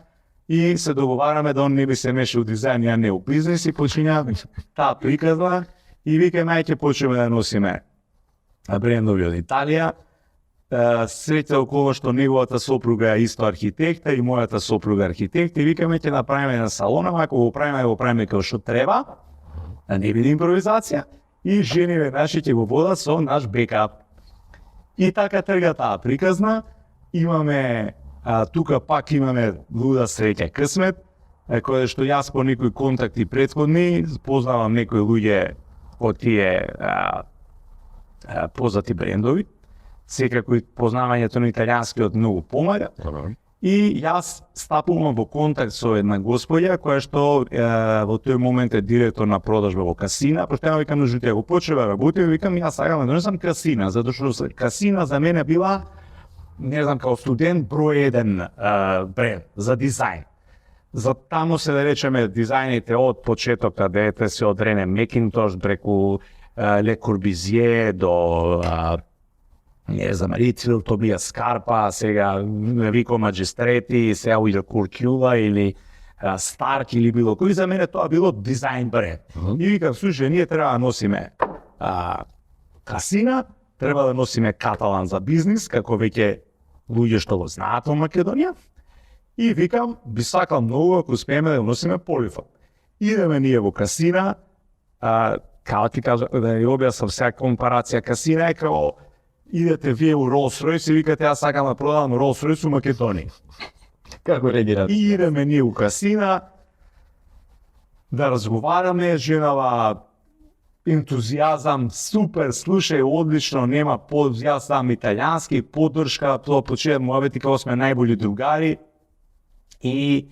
и се договараме да он не би се меша у дизајн, ја не у бизнес, и почиња таа приказна и викам, ајде почнеме да носиме брендови од Италија. Среќа околу што неговата сопруга е исто архитекта и мојата сопруга архитект, и викаме ќе направиме на салона, ако го правиме како што треба, да не биде импровизација, и жениве наши ќе го водат со наш бекап. И така трга таа приказна. Имаме тука пак имаме луда среќа късмет, кое што јас по некои контакти претходни познавам некои луѓе од тие познати брендови. Секако и познавањето на италијанскиот многу помага. И јас стапувам во контакт со една господја која што во тој момент е директор на продажба во Касина. Пошто ја викам, жутија го почнува работи, викам, јас сакам да донесам Касина, затоа што Касина за мене била, не знам, као студент број 1 бренд за дизајн. За тамо се да речеме дизајните од почетокот да се од Рене Макинтош преку Ле Корбузие до не знам, Рицвил, Тобија Скарпа, сега Вико Маджистрети, сега Уил Куркјула или Старк или било кој, за мене тоа било дизајн бренд. И викам, слушај, ние треба да носиме Касина, треба да носиме Каталан за бизнис, како веќе луѓе што го знаат во Македонија. И викам, би сакал многу ако успееме да носиме Полифон. Идеме ние во Касина, као ти кажа, да ја објаснам сега компарација, Касина е као идете вие у Rolls-Royce и викате јас сакам да продавам Rolls-Royce у Македонија. Како реагирате? И идеме ние у Касина да разговараме, женава ентузијазам, супер, слушај, одлично, нема јас сам италијански, поддршка, тоа почнува муабети како сме најбољи другари. И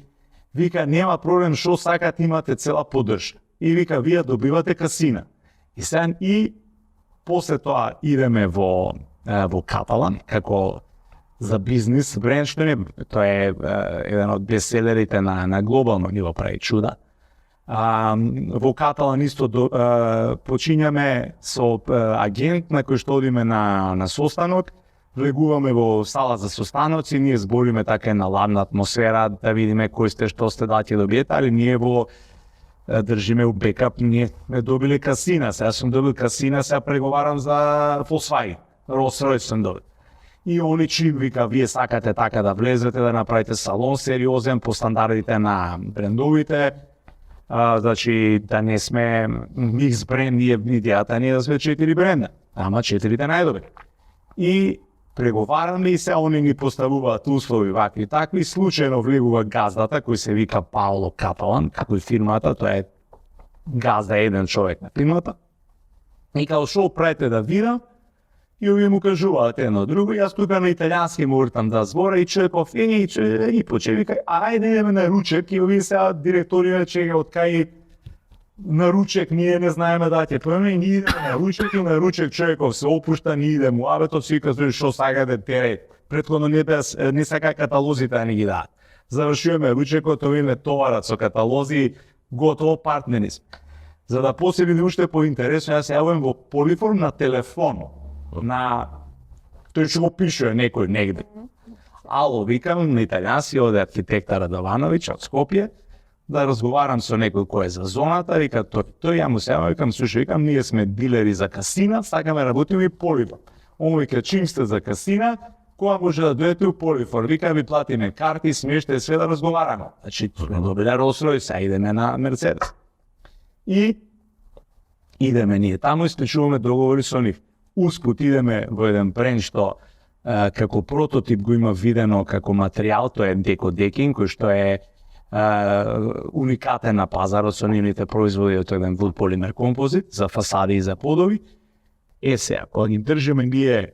вика, нема проблем, што сакате, имате цела поддршка. И вика, вие добивате Касина. И сега и после тоа идеме во Каталан, како за бизнис бренд, што не, тоа е еден од бестселерите на глобално ниво, прави чуда. Во Каталан исто почињаме со агент на кој што одиме на состанок, влегуваме во сала за состаноци, ние збориме така една ладна атмосфера, да видиме кој сте, што сте, да ќе добиете, али ние во држиме у бекап, ние сме добили Касина, сега сум добил Касина, сега преговарам за Volkswagen, Rolls-Royce сум добил. И они чим вика, вие сакате така да влезете, да направите салон сериозен по стандардите на брендовите, значи да не сме микс бренд, идејата не е да сме 4 бренда, ама 4-те најдобри. И преговараме и се они ни поставуваат услови вакви такви, случајно влегува газдата кој се вика Пауло Каталан, како и фирмата, тоа е газда, еден човек на фирмата. И као шо правите да видам, и овие му кажуваат едно друго, јас тука на италијански му вртам да збора и човеков, и поче вика, ајде идеме на ручек, и овие сега директорија чега од кај на ручек, ние не знаеме да ќе поеме, и ние идеме на ручек, и на ручек човеков се опушта, ние иде муабетот, си казува шо сакате терет. Претходно не сака каталозите да ни ги дадат. Завршуваме ручекот, овие товарат со каталози, готово партнери сме. За да после биде уште поинтересно, јас се јавувам во Полиформ на телефон. Тој што го пишува некој негде. Ало, викам на италијански, оде архитекта Радовановиќ од Скопје, да разговарам со некој кој е за зоната, вика тој ја му се јавам, викам, слушај, викам, ние сме дилери за Касина, сакаме работиме и Полиформ. Он вика, чим сте за Касина, кога може да дојдете у Полиформ, вика, ви платиме карти, смеште, све да разговараме. Значи, сме добиле Rolls-Royce, идеме на Мерцедес. И идеме ние таму и склучуваме договори со нив. Успут идеме во еден бренд што како прототип го има видено како материјал, тоа е декодекинг, кој што е уникатен на пазарот со нивните производи од еден вуд полимер композит за фасади и за подови. Сега, кога ги држиме ние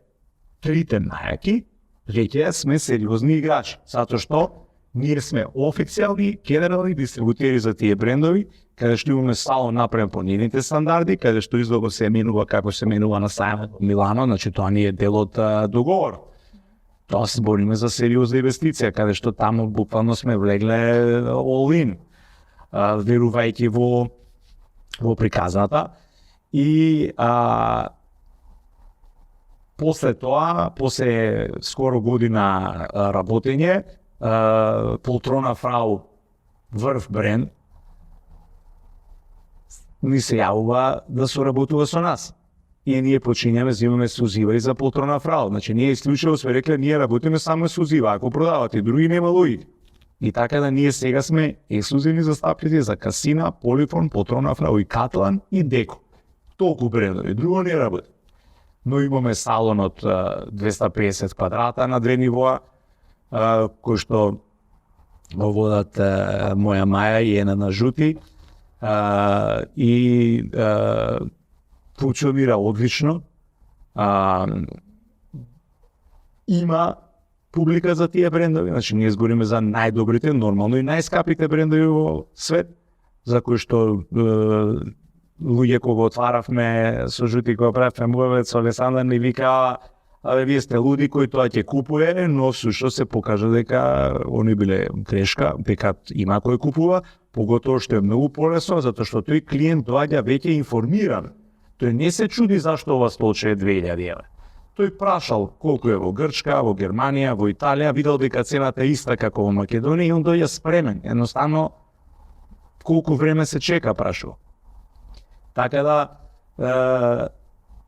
трите најаки, веќе сме сериозни играчи, затоа што ние сме официјални генерални дистрибутери за тие брендови, каде што имаме салон направен по нивните стандарди, каде што излого се менува како се менува на сајмот Милано, значи тоа не е дел од договор. Тоа се бориме за сериозна инвестиција, каде што таму буквално сме влегле all in, верувајќи во приказната. И после тоа, после скоро година работење, Полтрона Фрау, врв бренд, ни се јавува да соработува со нас. И ние почињаме, земаме ексклузива и за Полтрона Фрау. Значи, ние исклучиво сме рекле, ние работиме само ексклузива, ако продавате други нема логика. И така да ние сега сме ексклузивни застапници за Касина, Полиформ, Полтрона Фрау и Катлан и Деко. Толку брендови, друго не работи. Но имаме салон од 250 квадрата на две нивоа, кој што го водат моја Маја и Ена на Жути, и функционира одлично. Има публика за тие брендови, значи ние збориме за најдобрите, нормално и најскапите брендови во свет, за кои што луѓе кога отваравме со Жути, кога правевме муавет со Алесандар, ни вика, абе вие сте луди кои тоа ќе купува, но сушто се покажа дека они биле грешка, дека има кој купува, поготово што е многу полесно, затоа што тој клиент доаѓа веќе информиран. Тој не се чуди зашто ова столче е 2000 евра. тој прашал колку е во Грчка, во Германија, во Италија, видел дека цената е иста како во Македонија и он дојде спремен. Едноставно, колку време се чека, прашува. Така да,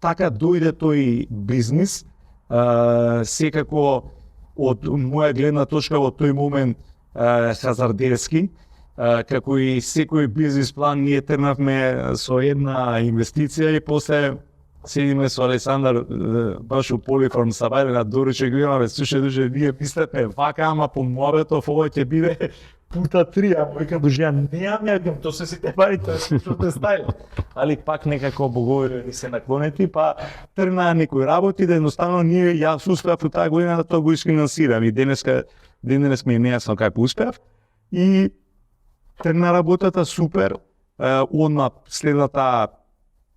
така дојде тој бизнис, секако од моја гледна точка во тој момент хазардерски, како и секој бизнис план ние тргнавме со една инвестиција и после седиме со Александар баш у Полиформ Сабајле на доручек гледаме, слушај, ние мислевме вака, ама по муабетов ова ќе биде пута 3, а мој кажа, ја неам ја, тоа се сите пари, тоа се што те стави. Али пак некако богови ни се наклонети, па тргнаа некои работи, да едноставно ние, јас успеав у таа година да тоа го isfinansирам и денес ми е нејасно како успеав. И тргна работата супер, одма следната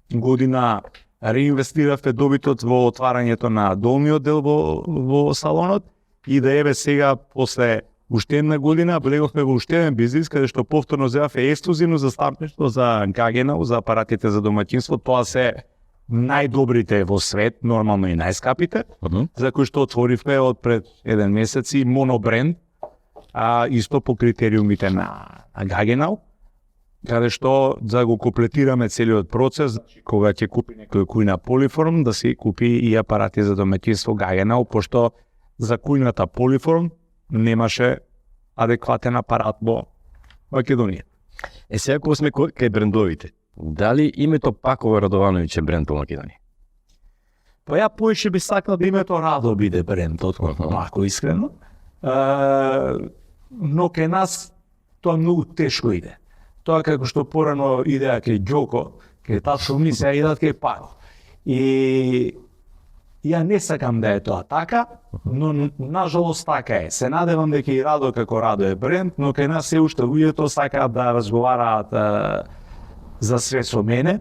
година реинвестиравте добитот во отварањето на долниот дел во салонот и да еве сега после уште една година влеговме во уште еден бизнис каде што повторно земавме ексклузивно застапништво за Gaggenau, за апаратите за домаќинство. Тоа се најдобрите во свет, нормално и најскапите, за кои што отворивме од пред еден месец и монобренд, исто по критериумите на Gaggenau, каде што за го комплетираме целиот процес, кога ќе купи некој кујна Полиформ, да си купи и апарати за домаќинство Gaggenau, пошто за кујната Полиформ немаше адекватен апарат во Македонија. Сега кога сме кај брендовите, дали името Пако Радовановиќ е бренд во Македонија? Па ја поише би сакал да името Радо биде бренд, отколку Пако, искрено. Но кај нас тоа многу тешко иде. Тоа како што порано идеа кај Ѓоко, кај татко ми се идат кај Пако. И ја не сакам да е тоа така, но нажалост така е. Се надевам дека и Радо како Радо е бренд, но кај нас се уште луѓето сакаат да разговараат за све со мене.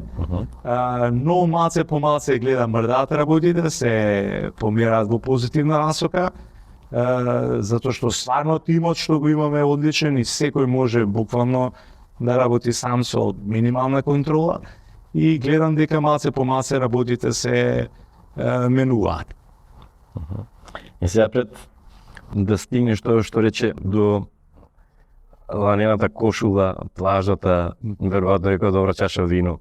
Но малце по малце гледам мрдаат работите, се помираат во позитивна насока, затоа што стварно тимот што го имаме е одличен и секој може буквално да работи сам со минимална контрола и гледам дека малце по малце работите се менуваат. И сега пред да стигнеш тоа што рече до ланената кошула, плажата, веројатно рекол добра чаша вино.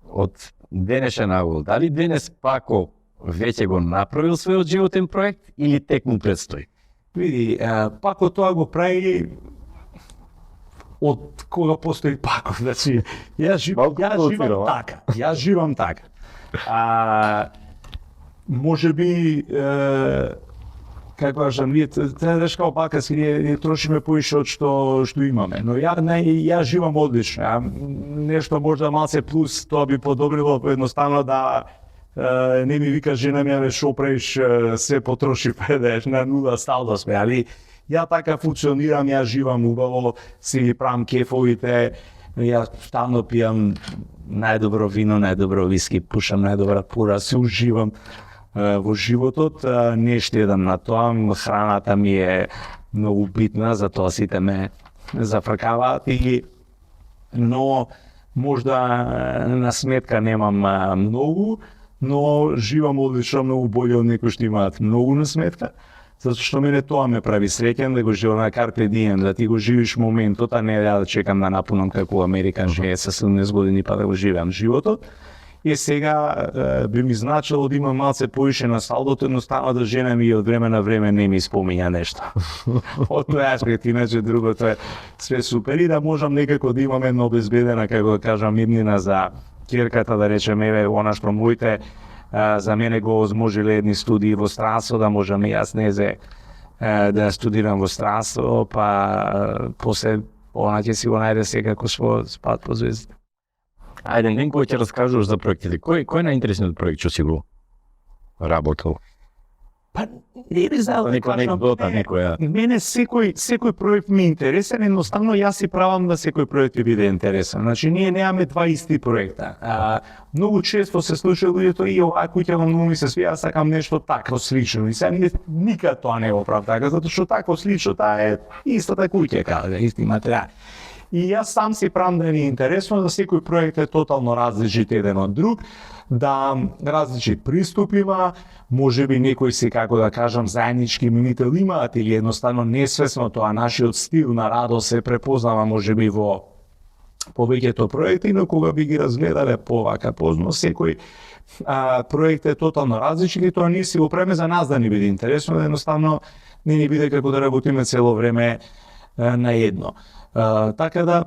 Од денешен нагол, дали денес Пако веќе го направил својот животен проект или тек му предстои? Види, Пако тоа го прави од кога постои Пако, значи јас живам така. Може би како кажам, ние знаеш како балкански ние трошиме поише од што имаме, но ја живам одлично. Нешто можда малце плюс тоа би подобрило едноставно да не ми вика жена ми, шо правиш, се потроши предеш на нула салдо сме, али ја така функционирам, ја живам убаво, си ги правам кефовите, ја стално пијам најдобро вино, најдобро виски, пушам најдобра пура, се уживам во животот, не штедам на тоа, храната ми е многу битна, затоа сите ме зафркаваат но можда на сметка немам многу, но живам одлично, многу боле од некои што имаат многу на сметка, затоа што мене тоа ме прави среќен да го живеам на карпе дием, да ти го живиш моментот, а не да чекам да напунам како Америка живее со 17 години па да го живеам животот. И сега би ми значило да имам малце поише на салдото, едноставно да жена ми од време на време не ми спомиња нешто. Од тоа аспект, иначе другото е све супер и да можам некако да имам една обезбедена, како да кажам, иднина за ќерката, да речем, еве, она што моите за мене го озможиле едни студии во странство, да можам и јас незе да студирам во странство, па после она ќе си го најде секако својот спад по звезда. Ајде, ден кој ќе раскажуваш за проектите, кој е најинтересниот проект што си го работел? Па не би знал да кажам, некоја. Мене секој проект ми е интересен, едноставно јас си правам да секој проект ти биде интересен. Значи ние немаме два исти проекта. Многу често се случува луѓето и оваа куќа многу ми се свија, сакам нешто такво слично. И сега никад тоа не го правам така, затоа што такво слично таа е истата куќа, исти материјал. И јас сам си правам да ни е интересно да секој проект е тотално различит еден од друг, да различит приступ има, можеби некои си, како да кажам, заеднички именител имаат или едноставно несвесно тоа нашиот стил на радост се препознава можеби во повеќето проекти, но кога би ги разгледале повака позно, секој проект е тотално различит и тоа ние си го преме за нас да ни биде интересно, да едноставно не ни биде како да работиме цело време на едно. Така да,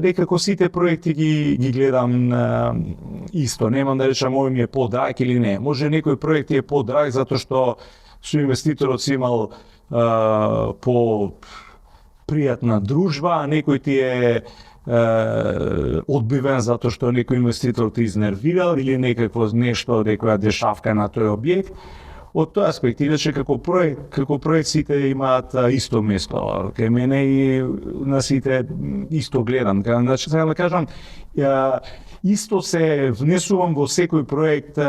некако сите проекти ги гледам исто, немам да речам овој ми е подраг или не. Може некој проект е подраг затоа што со инвеститорот си имал по пријатна дружба, а некој ти е одбивен затоа што некој инвеститор ти изнервирал или некакво нешто, некоја дешавка на тој објект. Од тој аспект, иначе како проект сите имаат исто место. Кај мене и на сите исто гледам. Значи, сега да кажам, исто се внесувам во секој проект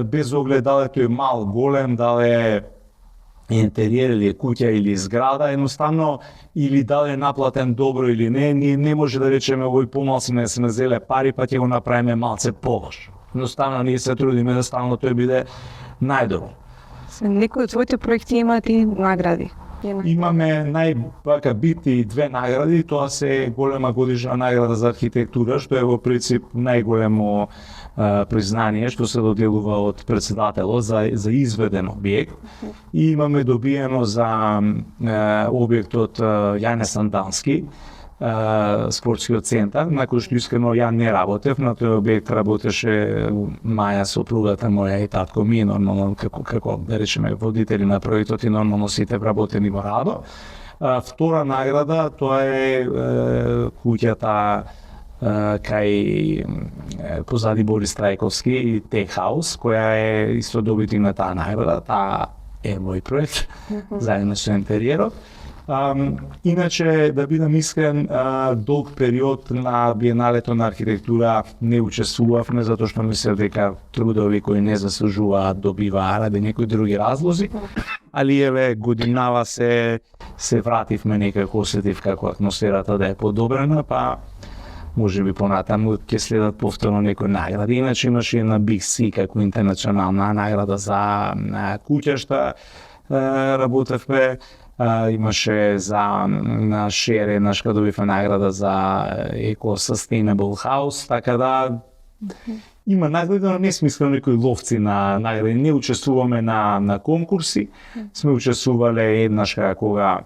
без оглед дали тој мал, голем, дали е интериер или куќа или зграда, едноставно или дали е наплатен добро или не, ние не може да речеме овој помалку не се назеле пари, па ќе го направиме малце полош. Едноставно ние се трудиме да стално тој биде најдобро. Некои од твоите проекти имаат и награди. Имаме битни две награди, тоа се голема годишна награда за архитектура, што е во принцип најголемо признание што се доделува од председателот за изведен објект. И имаме добиено за објектот Јане Сандански, спортскиот центар, на кој што искрено ја не работев, на тој објект работеше Маја, сопругата моја и татко ми, нормално како да речеме водители на проектот и нормално сите вработени во радо. Втора награда, тоа е куќата кај позади Борис Трајковски и Tech House, која е исто добитник на таа награда, таа е мој проект, заедно со интериерот. Иначе, да бидам искрен, долг период на Биеналето на архитектура не учествувавме, затоа што мислев дека трудови кои не заслужуваат добиваа ради некои други разлози, али еве годинава се вративме некако, осетив како атмосферата да е подобрена, па можеби понатаму ќе следат повторно некои награди. Иначе имаше една Big C како интернационална награда за куќа што работевме. Имаше за на Шере, нашка добивме награда за Eco Sustainable House, така да има награди, но не сме искали некои ловци на награди. Не учествуваме на конкурси, сме учествувале еднаш кога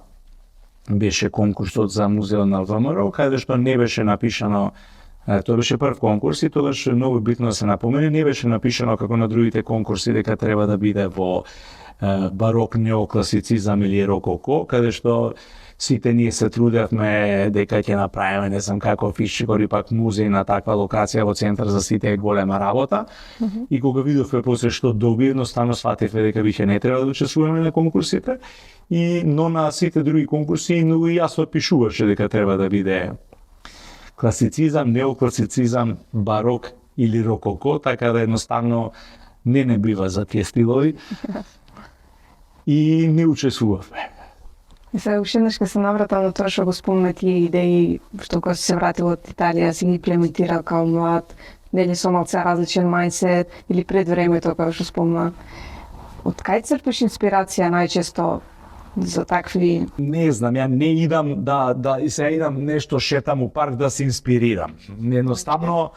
беше конкурсот за музеот на ВМРО, каде што не беше напишано, тоа беше прв конкурс и тогаш многу битно да се напомене, не беше напишано како на другите конкурси дека треба да биде во барок, неокласицизам или рококо, каде што сите ние се трудевме дека ќе направиме не знам каков ишчекор и пак музеј на таква локација во центар за сите е голема работа. И кога видовме после што доби, едноставно свативме дека виќе не треба да учествуваме на конкурсите. Но на сите други конкурси многу јасно пишуваше дека треба да биде класицизам, неокласицизам, барок или рококо, така да едноставно не бива за тие стилови. И не учествувавме. И сега уште еднаш ке се навратам на тоа што го спомна тие идеи што кога се вратил од Италија си ги имплементирал као млад, дали со малце различен мајндсет или пред времето како што спомна. Од кај црпиш инспирација најчесто за такви? Не знам, ја не идам и сега идам нешто шетам у парк да се инспирирам. Едноставно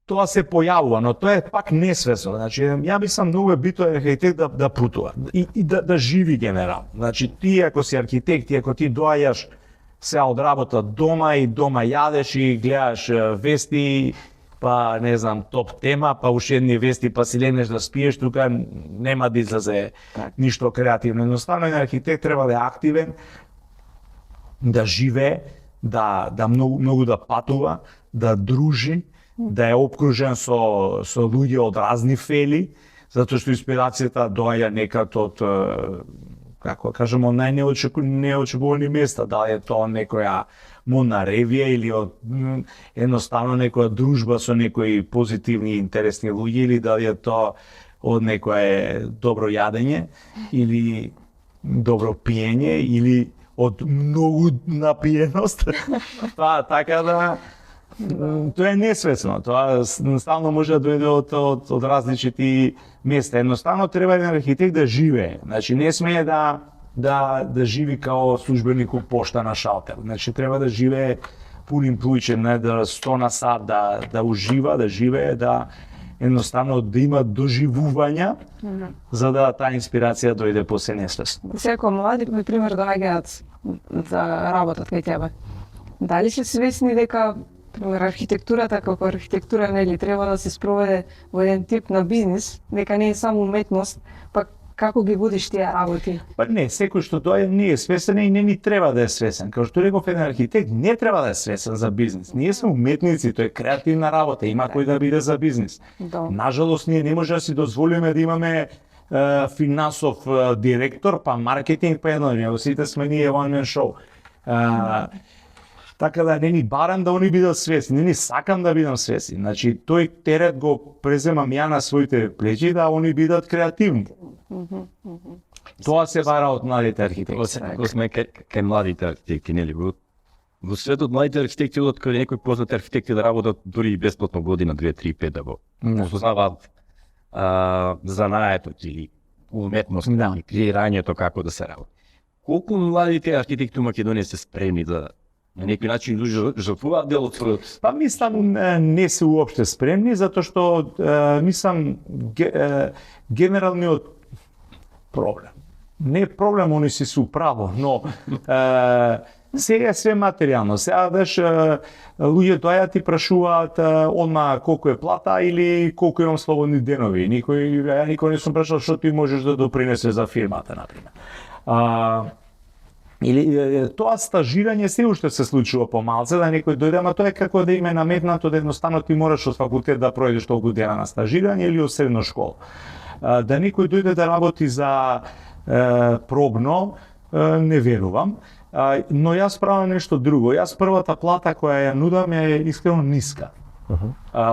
тоа се појавува, но тоа е пак несвесно. Значи, ја мислам многу е битно архитект да путува и да живи генерално. Значи, ти ако си архитект и ако ти доаѓаш се од работа дома и дома јадеш и гледаш вести, па не знам, топ тема, па уште едни вести, па си легнеш да спиеш, тука нема да излезе ништо креативно. Едноставно, архитект треба да е активен, да живее, да многу да патува, да дружи, да е обкружен со луѓе од разни фели, затоа што инспирацијата доаѓа некад од, како кажемо, неочекувани места, дали е тоа некоја модна ревија или од едноставно некоја дружба со некои позитивни и интересни луѓе, или дали е тоа од некое добро јадење или добро пиење или од многу напиеност. Тоа така да тоа е несвесно, тоа стално може да дојде од различити места. Едноставно треба еден архитект да живее. Значи не смее да живи као службеник у пошта на шалтер. Значи треба да живее пуним плуќем, не да 100 на сат, да ужива, да живее, да едноставно да има доживувања, за да таа инспирација дојде после несвесно. Секој млади, например, доаѓаат за работат кај тебе. Дали се свесни дека пример архитектурата како архитектура нели треба да се спроведе во еден тип на бизнис, дека не е само уметност, па како ги водиш тие работи? Па не, секој што доаѓа не е свесен и не ни треба да е свесен. Како што реков еден архитект, не треба да е свесен за бизнис. Ние сме уметници, тоа е креативна работа, има кој да биде за бизнис. Да. Нажалост, ние не може да си дозволиме да имаме финансов директор, па маркетинг, па едно, сите сме ние one man show. Така да не ни барам да они бидат свесни, не ни сакам да бидам свесни. Значи, тој терет го преземам ја на своите плечи да они бидат креативни. Тоа се бара од младите архитекти. Ако сме кај младите архитекти, нели во светот младите архитекти одат кај некои познати архитекти да работат дури и бесплатно година, 2, 3, 5 да го познаваат занаетот или уметност и креирањето како да се работи. Колку младите архитекти у Македонија се спремни да на некој начин жртвуваат дел од својот? Па мислам не се уопште спремни, затоа што мислам генералниот проблем. Не е проблем, они си се управо, но сега е све материјално. Сега веш луѓе доаѓаат и прашуваат одма колку е плата или колку имам слободни денови. Никој не сум прашал што ти можеш да допринесе за фирмата, например. Или тоа стажирање се уште се случува помалце, да некој дојде, ама тоа е како да име наметнато да едноставно ти мораш од факултет да пројдеш толку дена на стажирање или од средна школа. Да некој дојде да работи за пробно, не верувам, но јас правам нешто друго. Јас првата плата која ја нудам е искрено ниска.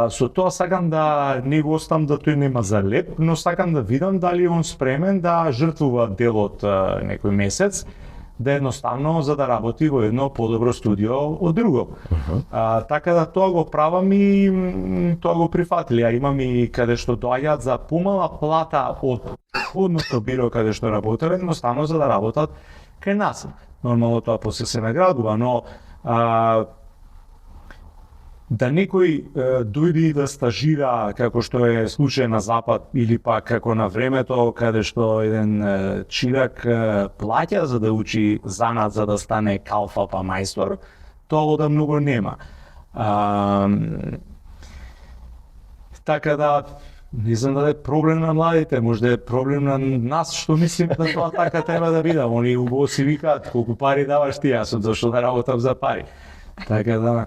Со тоа сакам да не го оставам да тој нема за леп, но сакам да видам дали он спремен да жртвува дел од некој месец, да едноставно за да работи во едно подобро студио од друго. Така да тоа го правам и тоа го прифатили. А имам и каде што доаѓаат за помала плата од предходното биро каде што работеле, едноставно за да работат кај нас. Нормално тоа после се наградува, но да некој дојде и да стажира како што е случај на Запад или пак како на времето каде што еден чирак плаќа за да учи занат за да стане калфа па мајстор, тоа да многу нема. Така да не знам дали е проблем на младите, може да е проблем на нас што мислиме да тоа така треба да биде. Они убаво си викаат колку пари даваш ти, јас зашто да работам за пари. Така да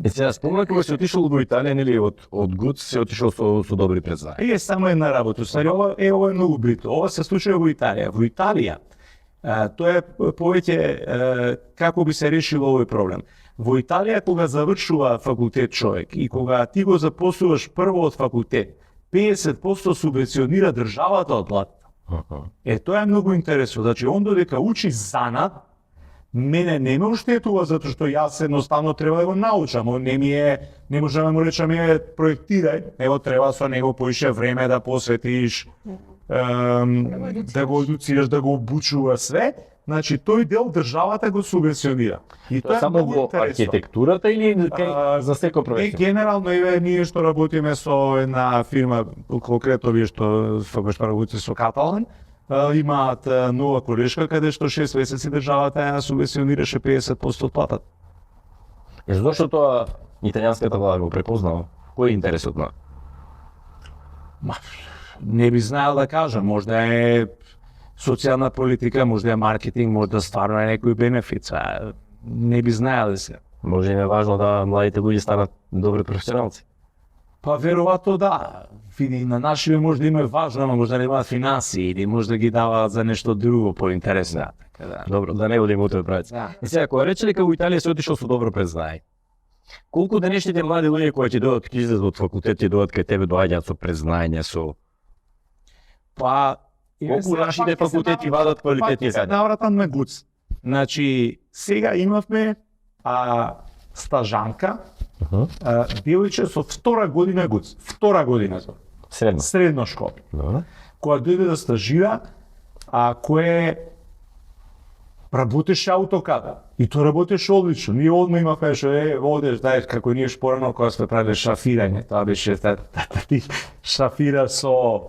Сега спомнам кога си отишол во Италија, нели од ГУЦ си отишол со добри презнања. Е само една работа. Ова е многу битно. Ова се случува во Италија. Во Италија тоа е повеќе како би се решило овој проблем. Во Италија кога завршува факултет човек и кога ти го запослуваш прво од факултет, 50% субвенционира државата од платата. Тоа е многу интересно. Значи он додека учи занат, мене не ме оштетува затоа што јас едноставно треба да го научам. Не можеме да му речеме проектирај, него треба со него поише време да посветиш, да го едуцираш, да го обучува све. Значи тој дел државата го субвенционира. И тоа само во архитектурата или за секој проект? Генерално ние што работиме со една фирма, конкретно вие што работите со Каталан, имаат нова колешка каде што 6 месеци државата ја субвенционираше 50% од платата. Зошто тоа италијанската влада го препознала? Кој е интересот на? Не би знаел да кажам, можда е социјална политика, можда е маркетинг, можда стварно е некој бенефит. Не би знаел се. Може им е важно да младите луѓе станат добри професионалци. Па веројатно да. Види, на нашиве може да има важно, но може да немаат финансии или може да ги даваат за нешто друго поинтересно. Добро, да не одиме у тој правец. И сега, кога рече дека во Италија се отишол со добро презнање, колку денешните млади луѓе кои ќе дојдат, ќе излезат од факултет, ќе дојдат кај тебе, доаѓаат со презнање, со... Па... Колку нашите факултети вадат квалитетни кадри? Навратам на ГУЦ. Значи, сега имавме стажанка, девојче со втора година ГУЦ, средно школа, која дојде да стажира, кој работеше AutoCAD. И тоа работеше одлично. Ние одма имавме одеш, знаеш, како ние порано кога сме правиле шафирање, тоа беше ти шафира со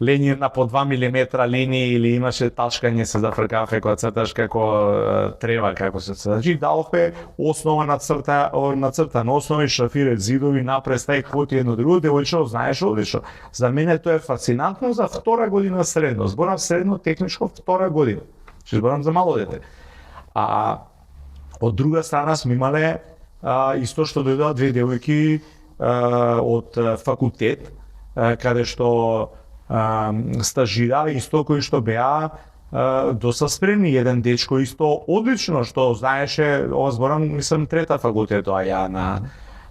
линија на по 2 мм линии или имаше тачкање се зафркаве кога црташ како треба, како се значи дадовме основа нацртана основи шафире зидови напред стај квоти едно друго, девојче знаеш одлично. За мене тоа е фасцинантно за втора година средно. Зборам средно техничко втора година. Што зборам за мало дете. Од друга страна сме имале исто што дојдоа две девојки од факултет каде што стажира исто кои што беа доста спремни. Еден дечко исто одлично што знаеше, ова зборам, мислам трета факултет ја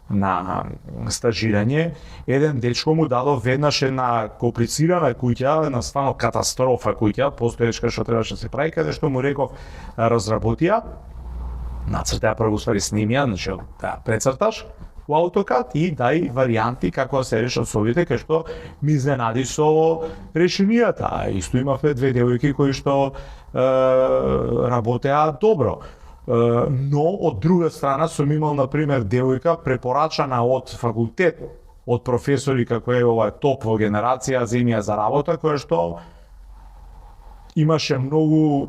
на стажирање. Еден дечко му дадов веднаш една комплицирана куќа, едноставно катастрофа куќа, постоечка што требаше да се прави, каде што му реков разработија, нацртаја прво ствари снимија, значи прецрташ во AutoCAD и дај варијанти како да се решат совите, кај што ми изненади со решенијата. Исто имавме две девојки кои што работеа добро. Но од друга страна сум имал на пример девојка препорачана од факултет, од професори како е ова топ во генерација, земја за работа, која што имаше многу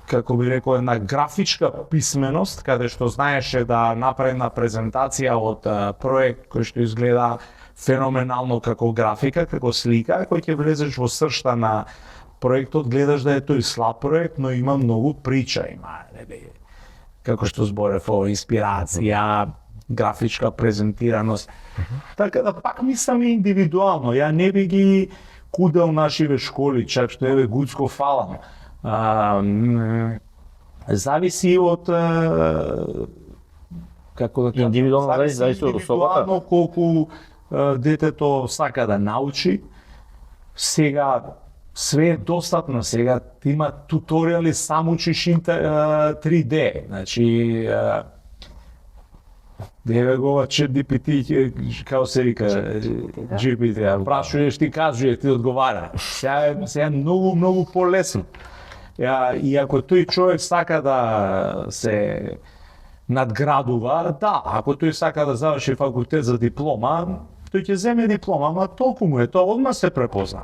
како би рекол една графичка писменост, каде што знаеше да направи една презентација од проект кој што изгледа феноменално како графика, како слика, кој ќе влезеш во сршта на проектот, гледаш да е тој слаб проект, но има многу прича, има како што зборев о инспирација, графичка презентираност. Така да пак мислам индивидуално, ја не би ги кудел нашиве школи, чак што еве Гуцко фалам. Зависи од како да индивидуално, зависи од особата. Колку детето сака да научи. Сега све е достапно, сега има туторијали, сам учиш 3D, значи деве го ChatGPT, како се вика, GPT, прашуваш, ти кажуваш, ти одговара. Сега е многу полесно. И ако тој човек сака да се надградува, да, ако тој сака да заврши факултет за диплома, тој ќе земе диплома, ама толку му е, тоа одма се препозна.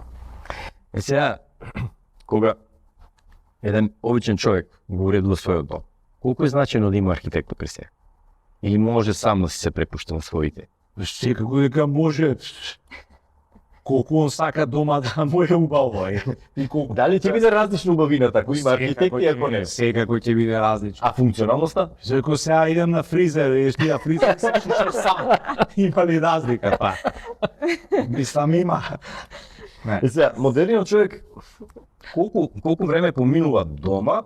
Сега, кога еден обичен човек го уредува својот дом, колку е значено да има архитекто при себе? Или може сам да си се препушта на своите? Секако дека може. Колку он сака дома да му е убаво. Дали ќе биде различно убавината, ако има архитекти и ако не? Секако ќе биде различно. А функционалноста? Секако сега идем на фризер, ја фризер се шише сам. Има ли разлика, па? Мислам има. Сега, модерниот човек, колку време поминува дома,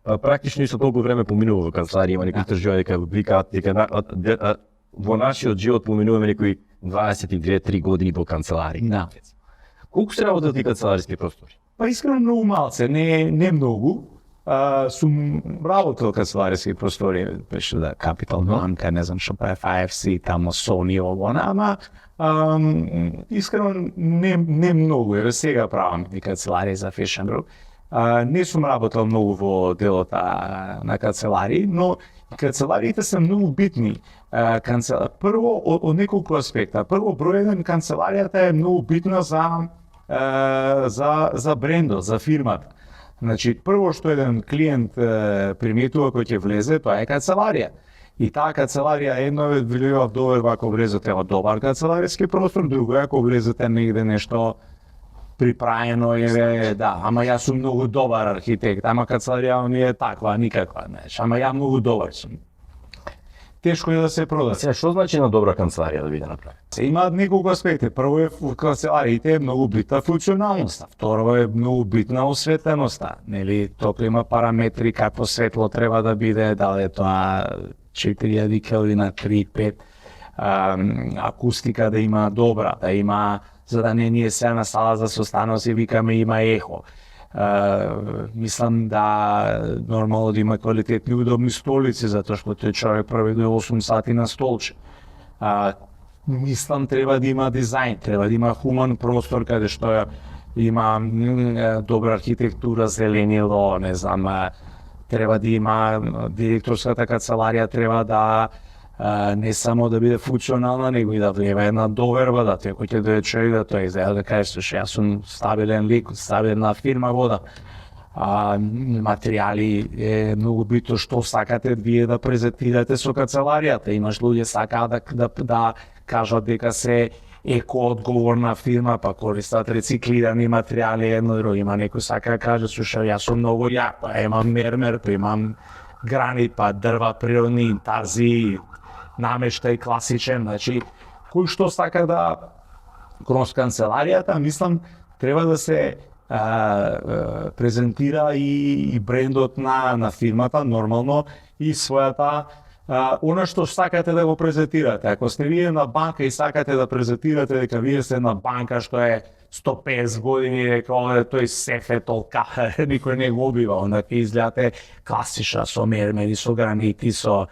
практично исто толку време поминува во канцеларија. Има некои истражувања дека викаат дека во нашиот живот поминуваме некои 22-3 години во канцеларија. Да. Колку се работат ти канцелариски простори? Па искрено многу малце, не многу. Сум работел канцелариски простори, беше да Capital Banka, не знам што прави IFC, тамо Sony, ама искрено не многу, еве сега правам и канцеларија за Fashion Group. Не сум работел многу во делот на канцеларии, но канцелариите се многу битни. Прво, од неколку аспекта. Прво, број еден, канцеларијата е многу битна за брендот, за фирмата. Значи, прво што еден клиент приметува кој ќе влезе, тоа е канцеларија. И таа канцеларија едно е велива доверба ако влезете во добар канцелариски простор, друго е ако влезете негде нешто приправено, да, ама јас сум многу добар архитект, ама канцеларија не е таква, никаква, знаеш, ама ја многу добар сум. Тешко е да се продаде. Сега, што значи на добра канцеларија да биде направена? Има неколку аспекти. Прво е канцелариите е многу битна функционалноста. Второ е многу битна осветеноста. Нели, тука има параметри какво светло треба да биде, дали е тоа 4000 келвина, 3-5, акустика да има добра, да има, за да не ние се на сала за состаност и викаме има ехо. Мислам да нормално да има квалитетни удобни столици, затоа што тој човек проведува 8 сати на столче. Мислам треба да има дизајн, треба да има хуман простор каде што има добра архитектура, зеленило, не знам, треба да има директорската канцеларија, треба да не само да биде функционална, него и да влева една доверба, да тој кој ќе дојде човек да тој изгледа да каже што јас сум стабилен лик, стабилна фирма вода. Материјали е многу битно што сакате вие да презентирате со канцеларијата. Имаш луѓе сакаат да кажат дека се еко-одговорна фирма, па користат рециклирани материјали, едно друго. Има некој сака да каже, слушај, јас сум многу јак, па имам мермер, па имам гранит, па дрва природни, интарзи, намештај класичен, значи, кој што сака да кроз канцеларијата, мислам, треба да се презентира и брендот на фирмата, нормално, и својата она што сакате да го презентирате. Ако сте вие на банка и сакате да презентирате дека вие сте на банка што е 150 години, дека тој сеф е толка, никој не го убива, онда ќе изгледате класична со мермери, со гранити, со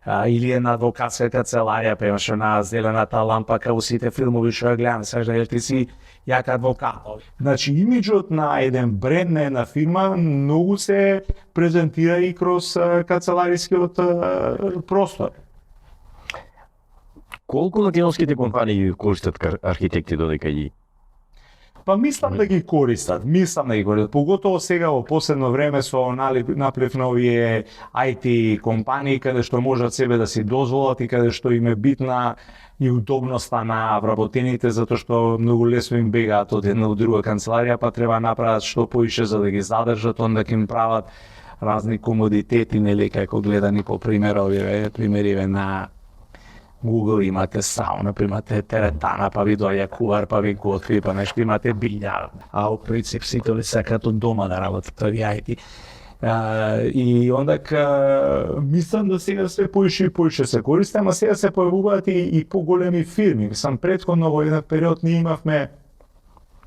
или една адвокатска канцеларија, па имаш на зелената лампа као сите филмови што ја гледаме, сакаш да ти си јак адвокат. Значи, имиджот на еден бренд, на една фирма, многу се презентира и кроз канцеларискиот простор. Колку македонските компании користат архитекти додека ги? Па мислам да ги користат, поготово сега во последно време со наплив на овие IT компании каде што можат себе да си дозволат и каде што им е битна и удобноста на вработените, затоа што многу лесно им бегаат од една од друга канцеларија, па треба направат што поише за да ги задржат, онда ќе им прават разни комодитети, нели, како гледани по примериве на Google, имате сауна, па имате теретана, па ви доаѓа кувар, па ви готви, па нешто имате билјар. А во принцип сите ли сакаат од дома да работат овие IT. И онда мислам да сега се поише и поише се користи, ама сега се појавуваат и поголеми фирми. Мислам, претходно во еден период ние имавме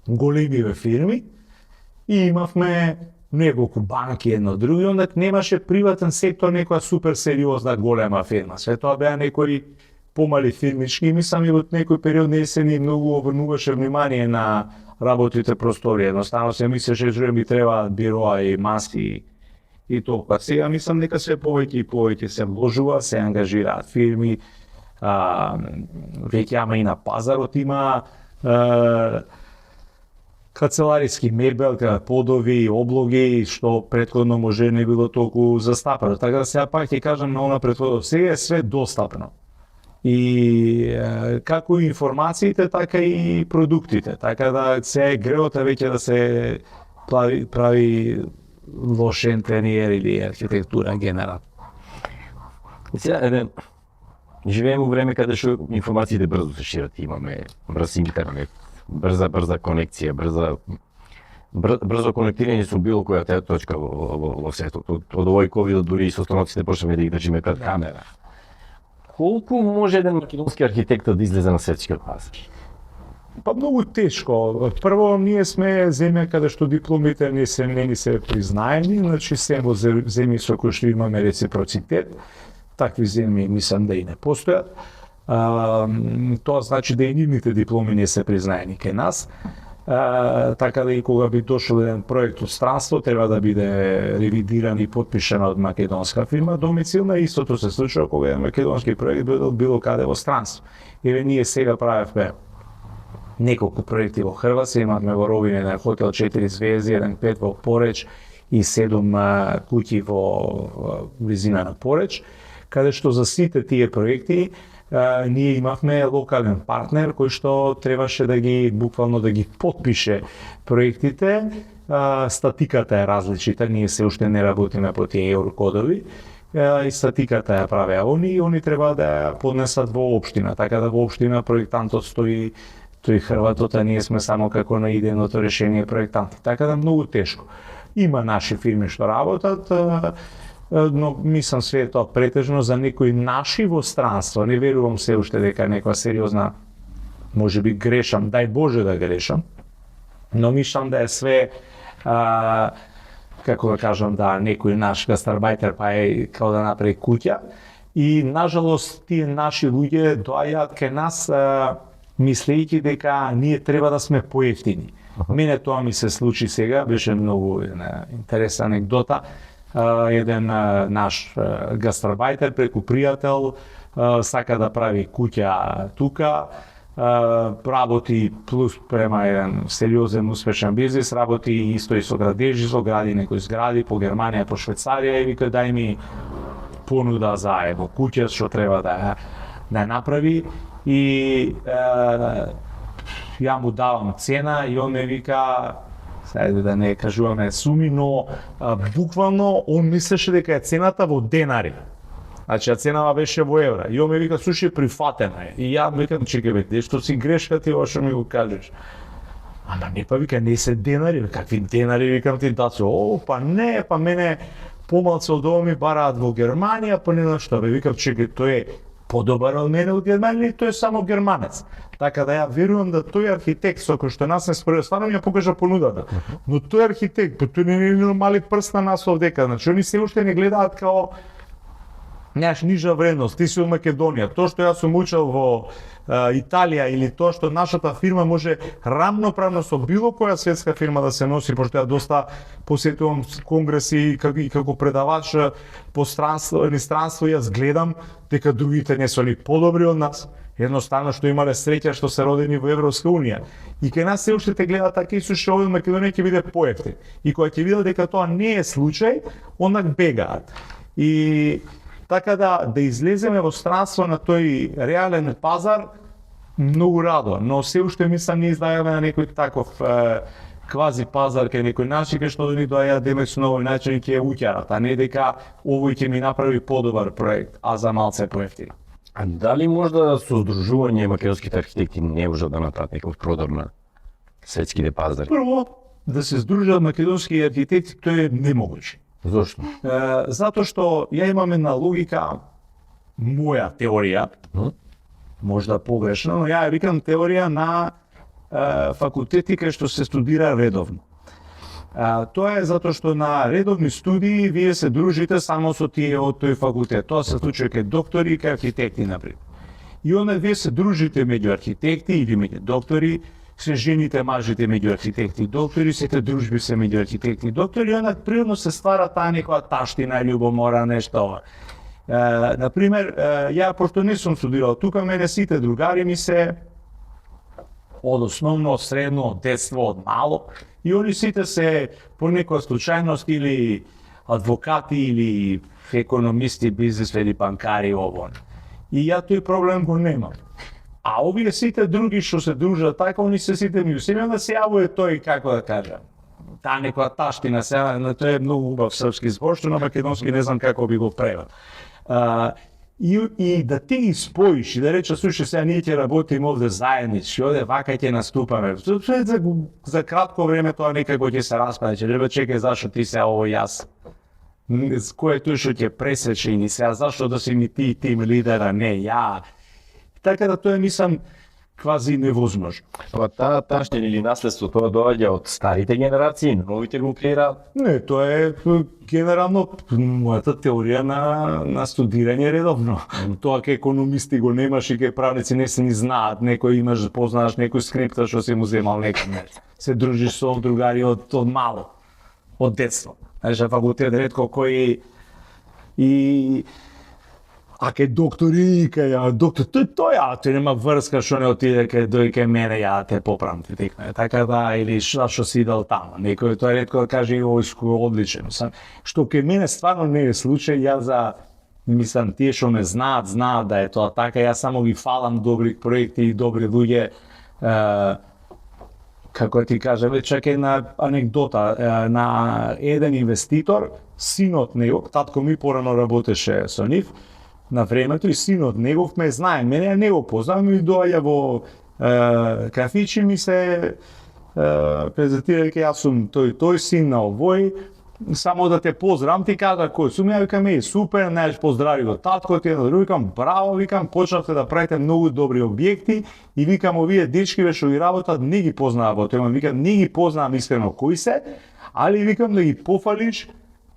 големи фирми и имавме неколку банки едно други, онда немаше приватен сектор, некоја супер сериозна голема фирма. Све тоа беа некои помали фирмички и мислам и во некој период не се ни многу обрнуваше внимание на работите простори. Едноставно се мислеше дека ми требаат бироа и маси и толку. Сега мислам дека се повеќе и повеќе се вложува, се ангажираат фирми, веќе ама и на пазарот има канцелариски мебел, подови, облоги, што претходно може не било толку застапено. Така да сега пак ќе кажам на она претходно, сега е све достапно. И како и информациите, така и продуктите. Така да се греота веќе да се прави лош интериер или архитектура генерал. Сега, живееме во време каде што информациите брзо се шират, имаме брз интернет, брза конекција, брзо конектирање со било која точка во светот. Од овој ковид дури и состаноците почнеме да ги држиме пред камера. Колку може еден македонски архитект да излезе на светскиот пазар? Па многу тешко. Прво, ние сме земја каде што дипломите не се признаени, значи се во земји со кои што имаме реципроцитет. Такви земји мислам да и не постојат. Тоа значи да и нивните дипломи не се признаени кај нас. Така да и кога би дошол еден проект од странство, треба да биде ревидиран и подпишан од македонска фирма домицилна. Истото се случува кога еден македонски проект биде од било каде во странство. Еве ние сега правевме неколку проекти во Хрватска, имавме во Ровин еден хотел 4 звезди, еден 5 во Пореч и 7 куќи во близина на Пореч, каде што за сите тие проекти ние имавме локален партнер кој што требаше да ги буквално да ги подпише проектите. Статиката е различита, ние се уште не работиме по тие еврокодови. И статиката ја правеа они треба да ја поднесат во општина, така да во општина проектантот стои тој Хрватот, а ние сме само како на идејното решение проектанти. Така да многу тешко. Има наши фирми што работат, но мислам све тоа претежно за некои наши во странство. Не верувам се уште дека некоја сериозна, можеби грешам, дај Боже да грешам, но мислам да е све како да кажам, да некој наш гастарбајтер па е као да направи куќа. И нажалост тие наши луѓе доаѓаат кај нас мислејќи дека ние треба да сме поевтини. Мене тоа ми се случи сега, беше многу интересна анегдота. Еден наш гастарбајтер преку пријател сака да прави куќа тука, работи плюс према еден сериозен успешен бизнис, работи исто и со градежи, гради некои згради по Германија, по Швајцарија и вика дај ми понуда за куќа што треба да направи и ја му давам цена и он ме вика, сајде да не кажуваме суми, но буквално он мислеше дека е цената во денари. Значи, ценава беше во евра. И он ме вика, слушай, прифатена е. И ја викам, чекай бе, дешто си грешка ти, ова што ми го кажеш. Ама не, па вика, не се денари, какви денари, викам ти, дацо, па не, па мене помалце од ова ми бараат во Германија, па не знам што, бе, викам, чекай, тој е подобар од мене од Германија, тој е само германец. Така да ја верувам да тој архитект, со кој што нас не според, стварно ми ја покажа понудата. Но тој архитект, па тој не мали прст на нас овдека, значи они се уште не гледаат као нямаш нижа вредност, ти си од Македонија. Тоа што јас сум учел во Италија или тоа што нашата фирма може рамноправно со било која светска фирма да се носи, пошто ја доста посетувам конгреси и како предавач по странство јас гледам дека другите не се ни подобри од нас. Едноставно што имале среќа што се родени во Европска унија. И кај нас се уште те гледаат така и што овде Македонија ќе биде поевтин. И кога ќе видат дека тоа не е случај, онак бегаат. И така да излеземе во странство на тој реален пазар, многу радо, но се уште мислам не издајаме на некој таков квази пазар кај некој наши кај што да ни доаѓаат демек со новој начин ќе уќарат, а не дека овој ќе ми направи подобар проект, а за малце поевтин. А дали можда со здружување македонските архитекти не можат да направат некој продор на светските пазари? Прво, да се здружат македонски архитекти, тоа е немогуќе. Зошто? Затоа што ја имам една логика, моја теорија, можда погрешна, но ја викам теорија на факултети кај што се студира редовно. Тоа е затоа што на редовни студии вие се дружите само со тие од тој факултет. Тоа се случува кај доктори и кај архитекти, например. И онда вие се дружите меѓу архитекти или меѓу доктори, се жените, мажите меѓу архитекти и доктори, сите дружби се меѓу архитекти и доктори, и онда природно се ствара таа некоја таштина, љубомора, нешто. Например, ја пошто не сум студирал тука, мене сите другари ми се од основно, од средно, од детство, од мало, и они сите се по некоја случајност или адвокати или економисти, бизнисмени, банкари, ово. И ја тој проблем го немам. А овие сите други што се дружат така, они се сите ми усилено да се јавува тој, како да кажам, таа некоја таштина, тоа е многу убав српски збор, што на македонски не знам како би го превел. И да ти ги споиш и да речеш, слушай, сега ние ќе работиме овде заеднички, овде вака ќе наступаме. За кратко време тоа некако ќе се распаде, ќе треба чекај зашто ти сега ово јас. Кој е тој што ќе пресече и сега зашто да си ми ти тим лидера, не ја. Така да тоа мислам квази невозможно. Па таа таштина или наследство тоа доаѓа од старите генерации, новите го креираат? Не, тоа е генерално мојата теорија на студирање редовно. Тоа ке економисти го немаш и ке правници не се ни знаат, некој имаш познаваш некој скрипта што си му земал некој. Се дружиш со другари од мало, од детство. Знаеш, факултет ретко кој и а кај доктори, кај доктор, тој нема врска што не отиде кај мене, ја те поправам ти текме. Така да, или што си идел таму. Некој тоа ретко да каже овој одличен. Што кај мене стварно не е случај, ја мислам тие што ме знаат да е тоа така, јас само ги фалам добри проекти и добри луѓе. Како ти кажам, чак една анегдота, на еден инвеститор, синот него, татко ми порано работеше со нив, на времето и синот негов ме знае, мене не го познавам и доаѓа во кафичи ми се презентира дека јас сум тој син на овој, само да те поздравам, ти кажа кој сум, ја викам, супер, знаеш, поздрави го татко ти, викам, браво, викам, почнавте да правите многу добри објекти и викам, овие дечки што ги работат, не ги познавам, викам, не ги познавам искрено кои се, али викам да ги пофалиш,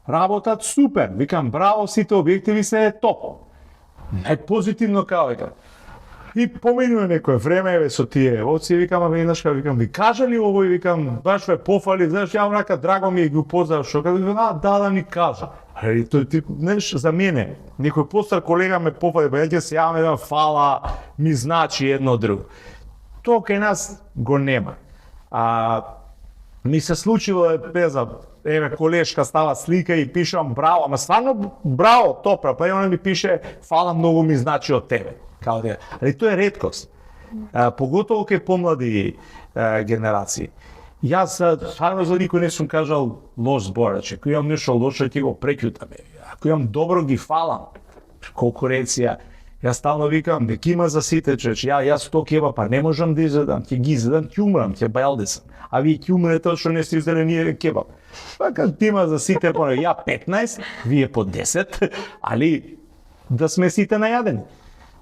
работат супер, викам, браво, сите објекти ви се топ. Позитивно као, викам. И поминува некое време со тие овци, викам, веднаш викам, ви кажали овој, викам, баш ве пофали, знаеш, ја онака драго ми го поздав, што кажа, да ми кажа. Али тој тип, знаеш, за мене, некој постар колега ме пофали, ја ќе се јавам еден фала, ми значи едно друго. Тоа кај нас го нема. Ми се случило, колешка става слика и пишам браво, ама стварно браво, топра, па и она ми пише фала, многу ми значи од тебе. Али тоа е реткост, поготово кај помлади генерации. Јас стварно за никој не сум кажал лош збор, ако имам нешто лошо ќе го преќутам, ако имам добро ги фалам, конкуренција. Јас стално викам, дека има за сите, јас 100 кебапа не можам да изедам, ќе ги изедам, ќе умрам, ќе бајалдесам. А вие ќе умрете што не сте изедали ние кебап. Така има за сите, ја 15, вие по 10, али да сме сите најадени.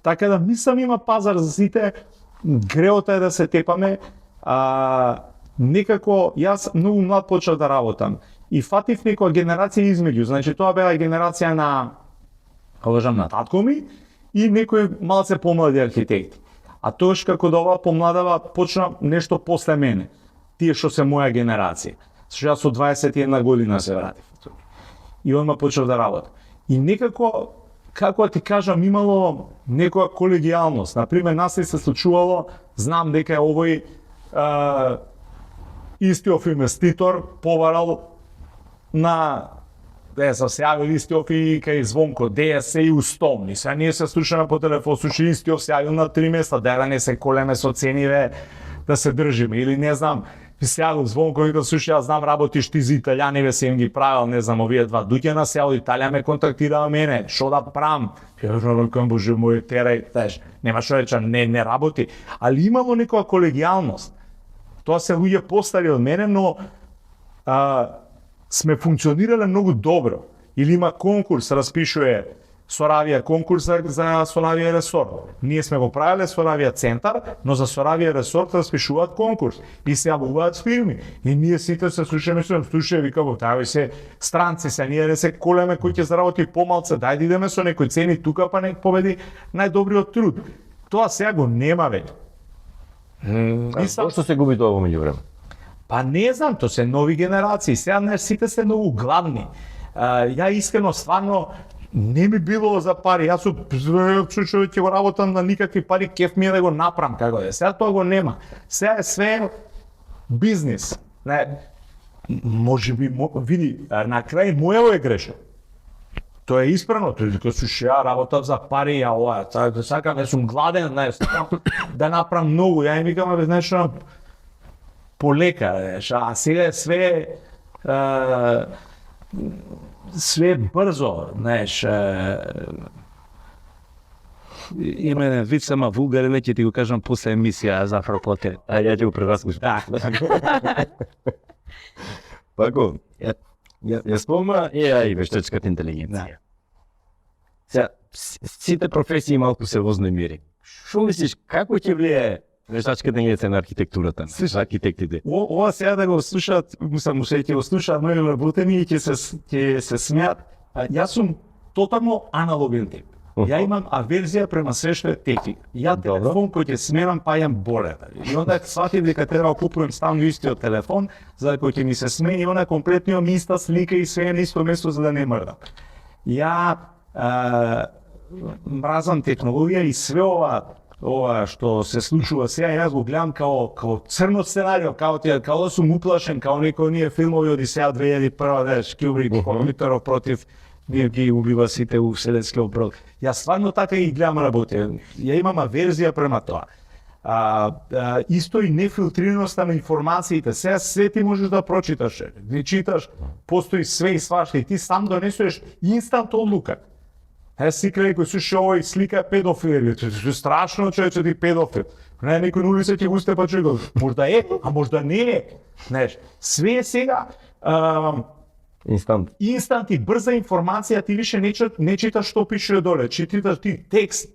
Така да мислам има пазар за сите, греота е да се тепаме. Некако, јас многу млад почнав да работам и фатив некоја генерација измеѓу, значи тоа беа генерација на, кажам, на татко ми и некои малце помлади архитекти. А тоаш како да ова помладава почна нешто после мене, тие што се моја генерација. Што јас со 21 година се вратив. И одма почнав да работам. И некако, како ти кажам, имало некоја колегијалност. Например, нас се случувало, знам дека овој истиот инвеститор поварал на се јавил истиот и кај Звонко, ДС и Устомни. Сега ние се слушаме по телефон, слушали истиот се јавил на 3 места, да не се колеме со цениве, да се држиме. Или не знам, се јавил Звонко и да слушай, јас знам работиш ти за италијаниве, се им ги правил, не знам, овие два дуќана се од Италија ме контактираа мене, шо да правам? Ја рекам, боже мој, терај, знаеш, нема што речам, не работи. Али имало некоја колегијалност. Тоа се луѓе постари од мене, но сме функционирале многу добро. Или има конкурс, распишува Соравија конкурс за Соравија ресор. Ние сме го правеле Соравија центар, но за Соравија ресор распишуваат конкурс и се јавуваат фирми. И ние сите се слушаме, викамо, тај се странци се, ние не се колеме кој ќе заработи помалце, дај да идеме со некој цени тука, па нек победи најдобриот труд. Тоа сега го нема веќе. Зошто се губи тоа во меѓувреме? Па не знам, тоа се нови генерации, сега сите се многу гладни. Ја искрено, стварно, не ми било за пари, јас ќе го работам на никакви пари, кеф ми е да го направам како е. Сега тоа го нема. Сега е све бизнис. Може би, види, на крај мојаво е грешно. Тоа е испрано, тој дека ја работам за пари, ја ова, сакам, не сум гладен, да направам многу, ја им викам, знаеш, полека, а сега е све брзо, знаеш. Има еден вид, сама вулгарен, ќе ти го кажам после емисија за Фрапоте. Ја ќе го прераскажам. Да. Пако, ја спомна AI, вештачката интелигенција. Сега, сите професии малку се вознемири. Шо мислиш, како ќе влијае вештачката интелигенција на архитектурата, на архитектите? Ова сега да го слушаат, мислам, ќе го слушаат мои работени и ќе се смеат. Јас сум тотално аналоген тип. Ја имам аверзија према све што е техника. Ја телефон кој ќе сменам, па јам болета. И онда сватив дека треба да купувам стално истиот телефон, за да кој ќе ми се смени, онда комплетно имам иста слика и све на исто место за да не мрдам. Ја мразам технологија и све ова што се случува сега, јас го гледам као црно сценарио, као да сум уплашен, као некои оние филмови Одисеја 2001, знаеш, Кубрик, Компјутеров против ние ги убива сите у вселенскиот брод. Јас стварно така ги гледам работи. Ја имам аверзија према тоа. Исто и нефилтрираноста на информациите. Сега све ти можеш да прочиташ. Ти читаш, постои све и свашта и ти сам донесуваш инстант одлука. Си крај кој слуша овој слика педофил, страшно човече ти педофил. Некој на улица ќе го степа човек, можда е, а можда не е. Знаеш, све е сега Инстант. Инстант и брза информација, ти више не читаш што пише доле, читаш ти текст.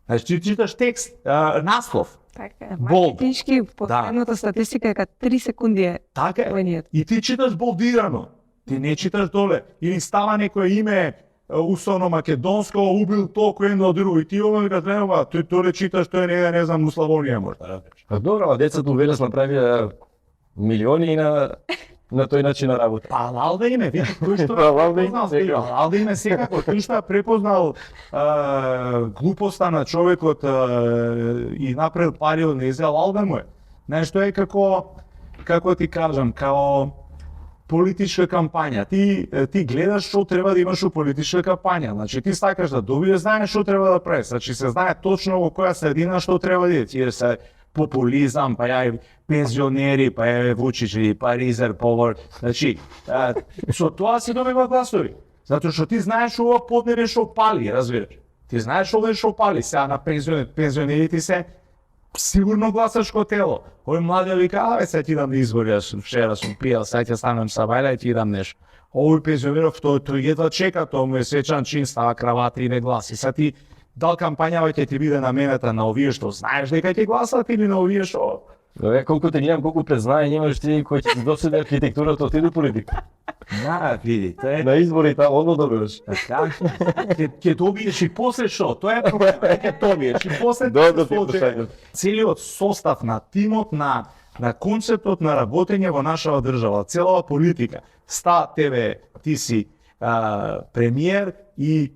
Значи ти читаш текст, наслов. Така е. Болд. Маркетички, последната статистика е дека 3 секунди е Така е. линијата. И ти читаш болдирано. Ти не читаш доле. Или става некое име, условно македонско, убил толку едно друго. И ти овој го гледава, тој доле читаш, тој не знам, у Славонија можда. А добро, а децата увелес направија милиони на тој начин на работа. Па лалда име, види, тој што Лалда име, препознал, секако. лалда име секако, тој што препознал глупоста на човекот и направил пари од неја, лалда му е. Знаеш, тоа е како ти кажам, као политичка кампања. Ти гледаш што треба да имаш у политичка кампања. Значи ти сакаш да добиеш, знаеш што треба да правиш. Значи се знае точно во која средина што треба да иде. Ти се популизам, па ја пензионери, па ја Вучичи, па Ризер, Повор. Значи, со тоа се добива гласови. Затоа што ти знаеш ова поднебе што пали, разбираш. Ти знаеш ова што пали. Сега на пензионерите се сигурно гласаш ко тело. Овој млади вика, сега ти дам избори, јас вчера сум пиел, сега ќе станем са бајла и ти дам нешто. Овој пензионеров, тој едва чека, тоа му е свечан чин, става кравата и не гласи. Сега ти дал кампањава ќе ти биде наменета на овие што знаеш дека ќе гласат или на овие што... Добре, колку те гледам, колку признање имаш ти кој ќе се доседе архитектурата, отиде политика. Да, види, тоа е... На изборите одно добиваш. Ќе добиеш и после што? Тоа е проблем, ќе добиеш и после Добро ти прашање. целиот состав на тимот, на концептот на работење во нашава држава, целава политика. Тебе, ти си премиер и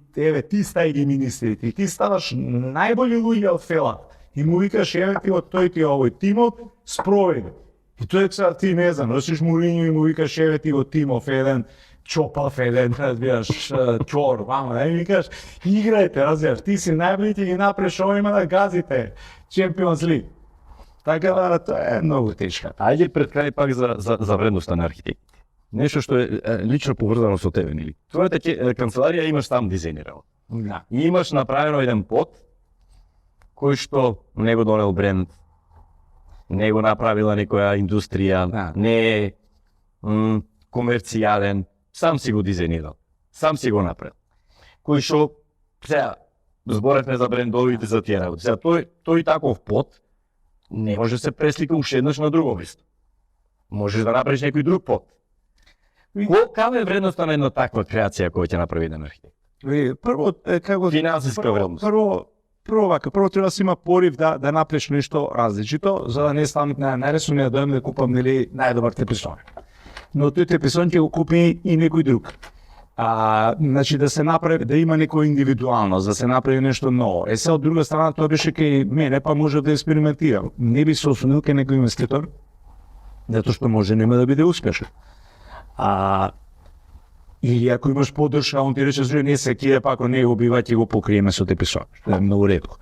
ти стаи ги министрите. И ти ставаш најболи луѓе од фела. И му викаш, еве ти од тој ти овој тимот, спроведи. И тој сега ти не знам, носиш Муринјо и му викаш, еве ти од тимов еден, чопав еден, разбираш, чор, вама, да ми викаш, играјте, разбираш, ти си најболи, ти ги напреш овојма да газите, Чемпионс лиг. Така да, тоа е многу тешка. Ајде пред крај пак за вредноста на архитектите. Нешто што е лично поврзано со тебе, нели? Твојата канцеларија имаш там дизајнирано. Да. И имаш направено еден под кој што не го донел бренд, не го направила некоја индустрија, Да. не е комерцијален, сам си го дизајнирал, сам си го направил. Кој што, сега, зборевме за брендовите за тие работи. Сега, тој таков под не може да се преслика уште еднаш на друго место. Можеш да направиш некој друг под. Каква е вредноста на една таква креација која ќе направи еден архитект? Прво, како... Финансиска вредност. Прво треба да си има порив да направиш нешто различито, за да не станам најресно да дојдам да купам нели најдобар теписон. Но тој теписон ќе го купи и некој друг. Значи да се направи, да има некоја индивидуалност, да се направи нешто ново. Се од друга страна тоа беше кај мене, па може да експериментирам. Не би се осудил кај некој инвеститор, затоа што може нема да биде успешен. Или ако имаш поддршка, он ти рече, не се киде, па ако не го бива, ќе го покриеме со теписон, што е многу ретко.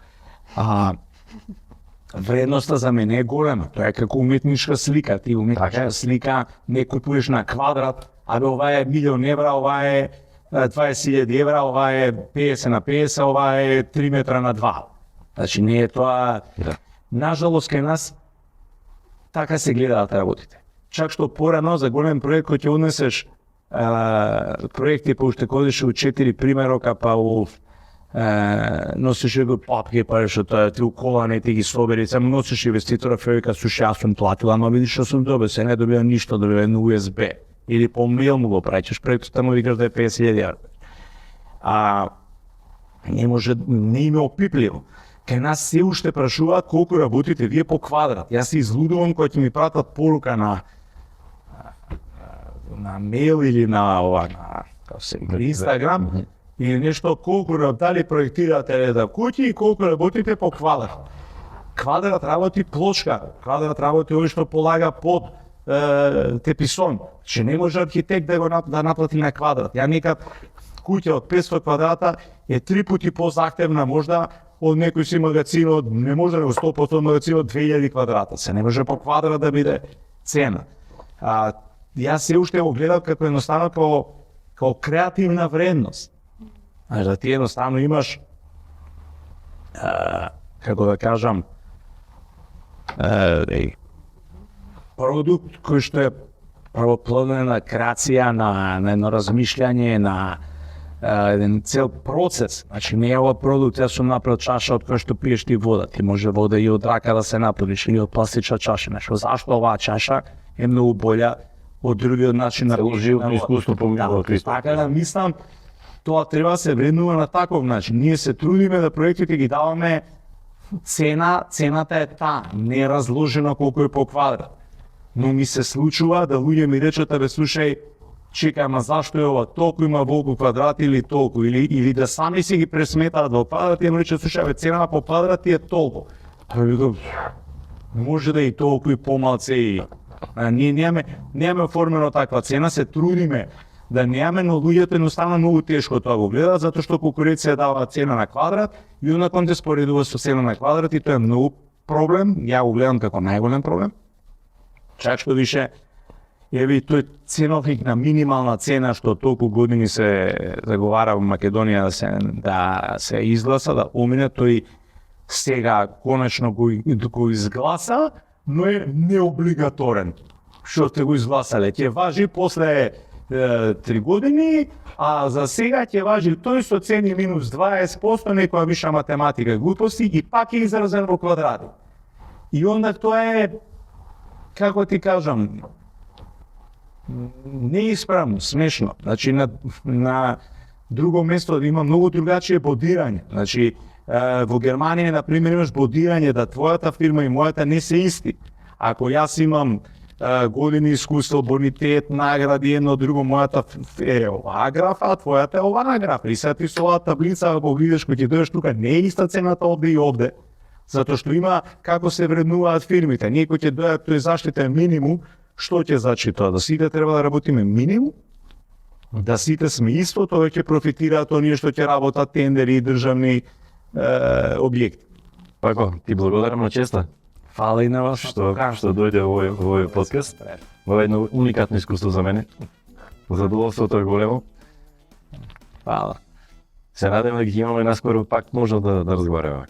Вредноста за мене е голема, тоа е како уметничка слика, ти уметничка слика не купуваш на квадрат, ова е 1.000.000 евра, ова е 20.000 евра, ова е 50 на 50, ова е 3 метра на 2. Значи не е тоа... Нажалост кај нас така се гледаат работите. Чак што порано за голем проект кој ќе однесеш проекти па уште кодиш у 4 примерока, па у носиш го папки, па што тоа ти у кола не ти ги собери, само носиш инвеститора, фејка слушай, јас сум платила, но видиш што сум добил, се не добива ништо, добива на USB. Или по мејл му го праќаш проектот, таму викаш да е 50.000 евра. Не може, не им е опипливо. Кај нас се уште прашуваат колку работите вие по квадрат. Јас се излудувам кога ќе ми пратат порука на мејл или на Инстаграм или нешто, колку дали проектирате куќи и колку работите по квадрат. Квадрат работи плочка, квадрат работи овој што полага под теписон. Че не може архитект да наплати на квадрат. Ја некад куќа од 500 квадрата е 3 пати позахтевна можда од некој си магазин од, не може да го 100% магазин од 2000 квадрата. Се не може по квадрат да биде цена. Јас се уште го гледам како едноставно како креативна вредност. Знаеш, да ти едноставно имаш, како да кажам, продукт кој што е правоплодна креација на едно размишљање, на еден цел процес. Значи не е ова продукт, јас сум направил чаша од која што пиеш ти вода. Ти може вода и од рака да се направиш или од пластична чаша. Значи зашто оваа чаша е многу болја од другиот начин на Целоживотно искуство поминува Христос. Така да мислам, тоа треба да се вреднува на таков начин. Ние се трудиме да проектите ги даваме цената е таа, не е разложена колку е по квадрат. Но ми се случува да луѓе ми речат, бе слушај, чекај, ама зашто е ова толку има волку квадрат или толку, или да сами си ги пресметаат во квадрат и ми речат, слушај, бе цена по квадрат е толку. Викам, може да и толку и помалце и ние немаме оформено таква цена, се трудиме да немаме, но луѓето едноставно многу тешко тоа го гледаат, затоа што конкуренција дава цена на квадрат и onda кон те споредува со цена на квадрат и тоа е многу проблем, ја го гледам како најголем проблем. Чак што више, еве тој ценовник на минимална цена што толку години се заговара во Македонија да се изгласа, да помине, тој сега конечно го изгласа, но е необлигаторен. Што сте го изгласале, ќе важи после 3 години, а за сега ќе важи тој со цени минус 20%, некоја виша математика глупости и пак е изразен во квадрати. И onda тоа е, како ти кажам, неисправно, смешно. Значи на друго место има многу другачие бодирање. Значи во Германија на пример имаш бодирање да твојата фирма и мојата не се исти. Ако јас имам години искуство, бонитет, награди, едно друго, мојата е оваа графа, а твојата е оваа графа. И сега ти со оваа таблица, ако видиш кој ќе дојдеш тука, не е иста цената овде и овде. Затоа што има како се вреднуваат фирмите. Ние кој ќе дојдат тој заштитен минимум, што ќе значи тоа? Да сите треба да работиме минимум? Да сите сме исто, тоа ќе профитираат оние што ќе работат тендери и државни објекти. Пако, ти благодарам на честа Фала и на вас што дојде во овој подкаст. Ова е едно уникатно искуство за мене. Задоволството е големо. Фала. Се надевам да ги имаме наскоро пак можно да разговараме.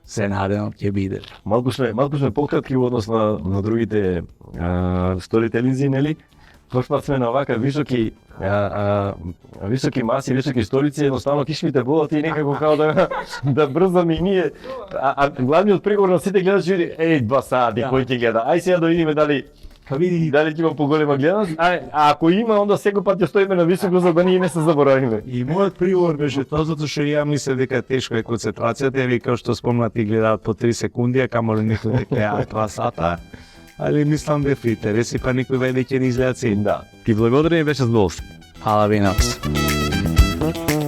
Се надевам ќе биде. Малку сме пократки во однос на другите сторителинзи, нели? Тој пат сме на овака високи маси, високи столици, едноставно кишмите болат и некако као да брзаме и ние. А главниот преговор на сите гледачи е 2 сати, кој ќе гледа. Ај сега да видиме дали ќе има поголема гледаност. А ако има, onda секој пат ќе стоиме на високо за да ние не се заборавиме. И мојот приговор беше тоа затоа што ја мислев дека тешко е концентрацијата, еве како што спомна ти гледаат по 3 секунди, а камо ли некој дека ја 2 сата. Ali mislim da je interesi, pa nikoj već ne izgleda cilj. Да. Ти благодарам и беше задоволство. Hvala vi, Nox.